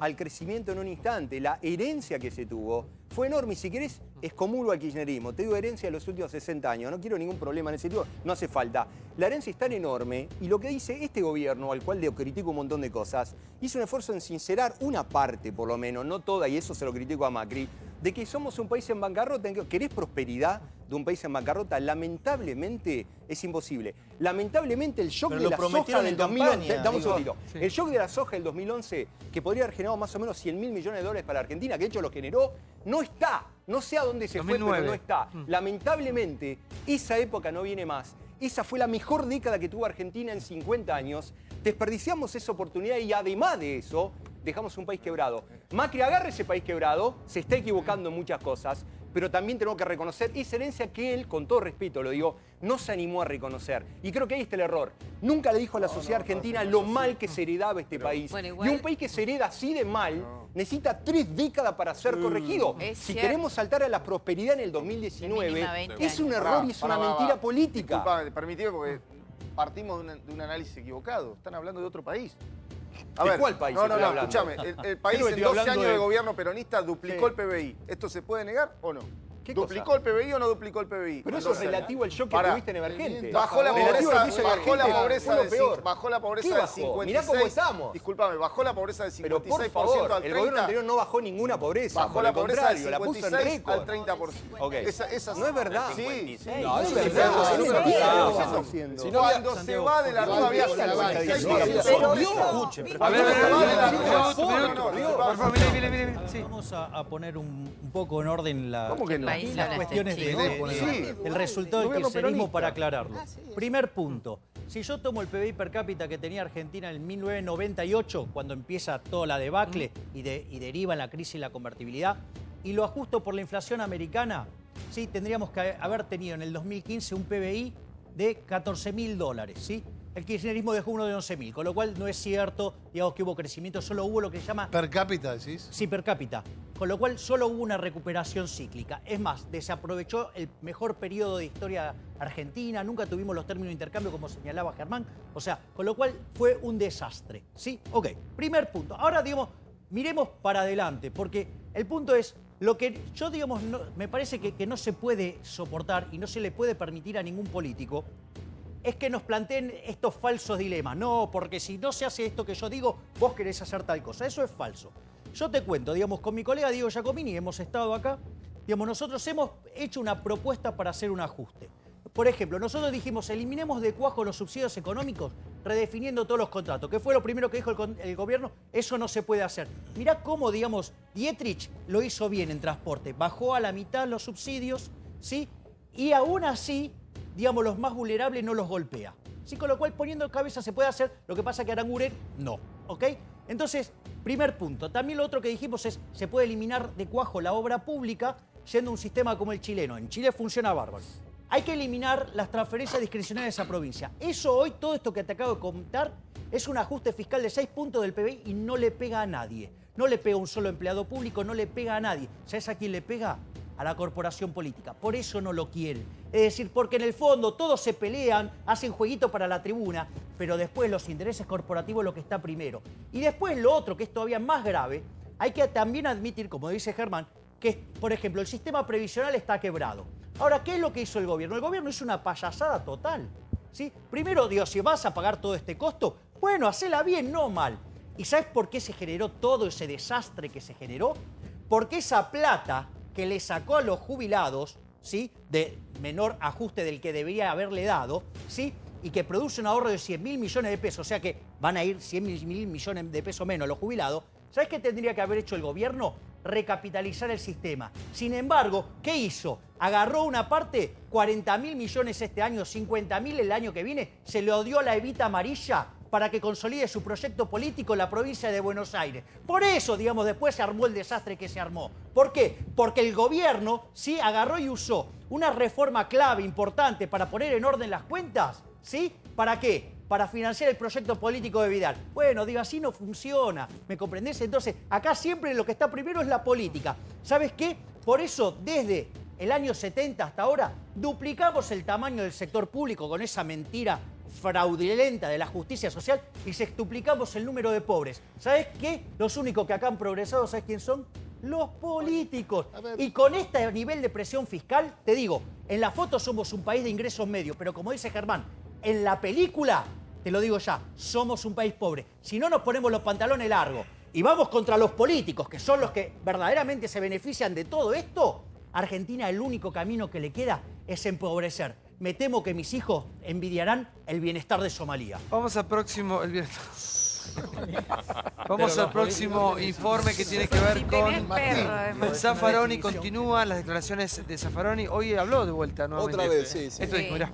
al crecimiento en un instante. La herencia que se tuvo fue enorme y si querés excomulgo al kirchnerismo. Te digo herencia de los últimos 60 años. No quiero ningún problema en ese sentido, no hace falta. La herencia es tan enorme y lo que dice este gobierno, al cual le critico un montón de cosas, hizo un esfuerzo en sincerar una parte por lo menos, no toda, y eso se lo critico a Macri, de que somos un país en bancarrota. ¿Querés prosperidad de un país en bancarrota? Lamentablemente es imposible. Lamentablemente el shock de la soja del 2011... Dame un segundito. Sí. El shock de la soja del 2011, que podría haber generado más o menos 100.000 millones de dólares para la Argentina, que de hecho lo generó, no está. No sé a dónde se 2009. Fue, pero no está. Lamentablemente, esa época no viene más. Esa fue la mejor década que tuvo Argentina en 50 años. Desperdiciamos esa oportunidad y además de eso, dejamos un país quebrado. Macri agarra ese país quebrado, se está equivocando en muchas cosas, pero también tenemos que reconocer esa herencia que él, con todo respeto lo digo, no se animó a reconocer. Y creo que ahí está el error. Nunca le dijo a la sociedad argentina lo mal que se heredaba este país. Bueno, igual... Y un país que se hereda así de mal necesita 3 décadas para ser corregido. Si queremos saltar a la prosperidad en el 2019, es un error y es una mentira política. Disculpame, permitime porque partimos de un análisis equivocado. Están hablando de otro país. A ver, ¿cuál país? No, escúchame. El país en 12 años de gobierno peronista duplicó el PBI. ¿Esto se puede negar o no? ¿Duplicó el PBI o no duplicó el PBI? Pero eso es relativo al shock que tuviste en Emergente. Bajó la pobreza del 56%. Mirá cómo estamos. Disculpame, bajó la pobreza del 56% pero por favor, al 30%. El gobierno anterior no bajó ninguna pobreza. Bajó la pobreza del 56% la puso en récord. al 30%. Okay. No es verdad. Sí. No es verdad. Cuando se va de la rueda viaja al 56%. A ver, por favor, mire. Vamos a poner un poco en orden las cuestiones del resultado del kirchnerismo para aclararlo. Primer punto. Si yo tomo el PBI per cápita que tenía Argentina en 1998, cuando empieza toda la debacle y deriva en la crisis y la convertibilidad, y lo ajusto por la inflación americana, sí, tendríamos que haber tenido en el 2015 un PBI de $14.000, ¿sí? El kirchnerismo dejó uno de 11.000, con lo cual no es cierto, digamos, que hubo crecimiento, solo hubo lo que se llama... ¿Per cápita decís? Sí, per cápita. Con lo cual solo hubo una recuperación cíclica. Es más, desaprovechó el mejor periodo de historia argentina, nunca tuvimos los términos de intercambio como señalaba Germán, o sea, con lo cual fue un desastre, ¿sí? Ok, primer punto. Ahora, digamos, miremos para adelante, porque el punto es, lo que yo, digamos, me parece que no se puede soportar y no se le puede permitir a ningún político, es que nos planteen estos falsos dilemas. No, porque si no se hace esto que yo digo, vos querés hacer tal cosa. Eso es falso. Yo te cuento, digamos, con mi colega Diego Giacomini hemos estado acá, digamos, nosotros hemos hecho una propuesta para hacer un ajuste. Por ejemplo, nosotros dijimos, eliminemos de cuajo los subsidios económicos, redefiniendo todos los contratos. ¿Qué fue lo primero que dijo el gobierno? Eso no se puede hacer. Mirá cómo, digamos, Dietrich lo hizo bien en transporte. Bajó a la mitad los subsidios, ¿sí? Y aún así, digamos, los más vulnerables no los golpea. ¿Sí? Con lo cual, poniendo cabeza se puede hacer, lo que pasa que Aranguren no, ¿ok? Entonces, primer punto. También lo otro que dijimos es, se puede eliminar de cuajo la obra pública yendo a un sistema como el chileno. En Chile funciona bárbaro. Hay que eliminar las transferencias discrecionales a esa provincia. Eso hoy, todo esto que te acabo de contar, es un ajuste fiscal de 6 puntos del PBI y no le pega a nadie. No le pega a un solo empleado público, no le pega a nadie. ¿Sabes a quién le pega? A la corporación política. Por eso no lo quieren. Es decir, porque en el fondo todos se pelean, hacen jueguito para la tribuna, pero después los intereses corporativos es lo que está primero. Y después lo otro, que es todavía más grave, hay que también admitir, como dice Germán, que, por ejemplo, el sistema previsional está quebrado. Ahora, ¿qué es lo que hizo el gobierno? El gobierno hizo una payasada total, ¿sí? Primero, digo, si vas a pagar todo este costo, bueno, hacela bien, no mal. ¿Y sabes por qué se generó todo ese desastre que se generó? Porque esa plata que le sacó a los jubilados, ¿sí? De menor ajuste del que debería haberle dado, ¿sí? Y que produce un ahorro de 100.000 millones de pesos, o sea que van a ir 100.000 millones de pesos menos los jubilados. ¿Sabes qué tendría que haber hecho el gobierno? Recapitalizar el sistema. Sin embargo, ¿qué hizo? Agarró una parte, 40.000 millones este año, 50.000 el año que viene, se lo dio a la Evita Amarilla para que consolide su proyecto político en la provincia de Buenos Aires. Por eso, digamos, después se armó el desastre que se armó. ¿Por qué? Porque el gobierno, sí, agarró y usó una reforma clave, importante, para poner en orden las cuentas, ¿sí? ¿Para qué? Para financiar el proyecto político de Vidal. Bueno, digo, así no funciona, ¿me comprendés? Entonces, acá siempre lo que está primero es la política. ¿Sabes qué? Por eso, desde el año 70 hasta ahora, duplicamos el tamaño del sector público con esa mentira fraudulenta de la justicia social y sextuplicamos el número de pobres. ¿Sabes qué? Los únicos que acá han progresado, ¿sabes quién son? Los políticos. Y con este nivel de presión fiscal, te digo, en la foto somos un país de ingresos medios, pero como dice Germán, en la película, te lo digo ya, somos un país pobre. Si no nos ponemos los pantalones largos y vamos contra los políticos, que son los que verdaderamente se benefician de todo esto, Argentina el único camino que le queda es empobrecer. Me temo que mis hijos envidiarán el bienestar de Somalia. Vamos al próximo... Vamos al próximo informe que tiene que ver con Zaffaroni. Continúan las declaraciones de Zaffaroni. Hoy habló de vuelta nuevamente. Otra vez, sí. Esto dijo, mirá.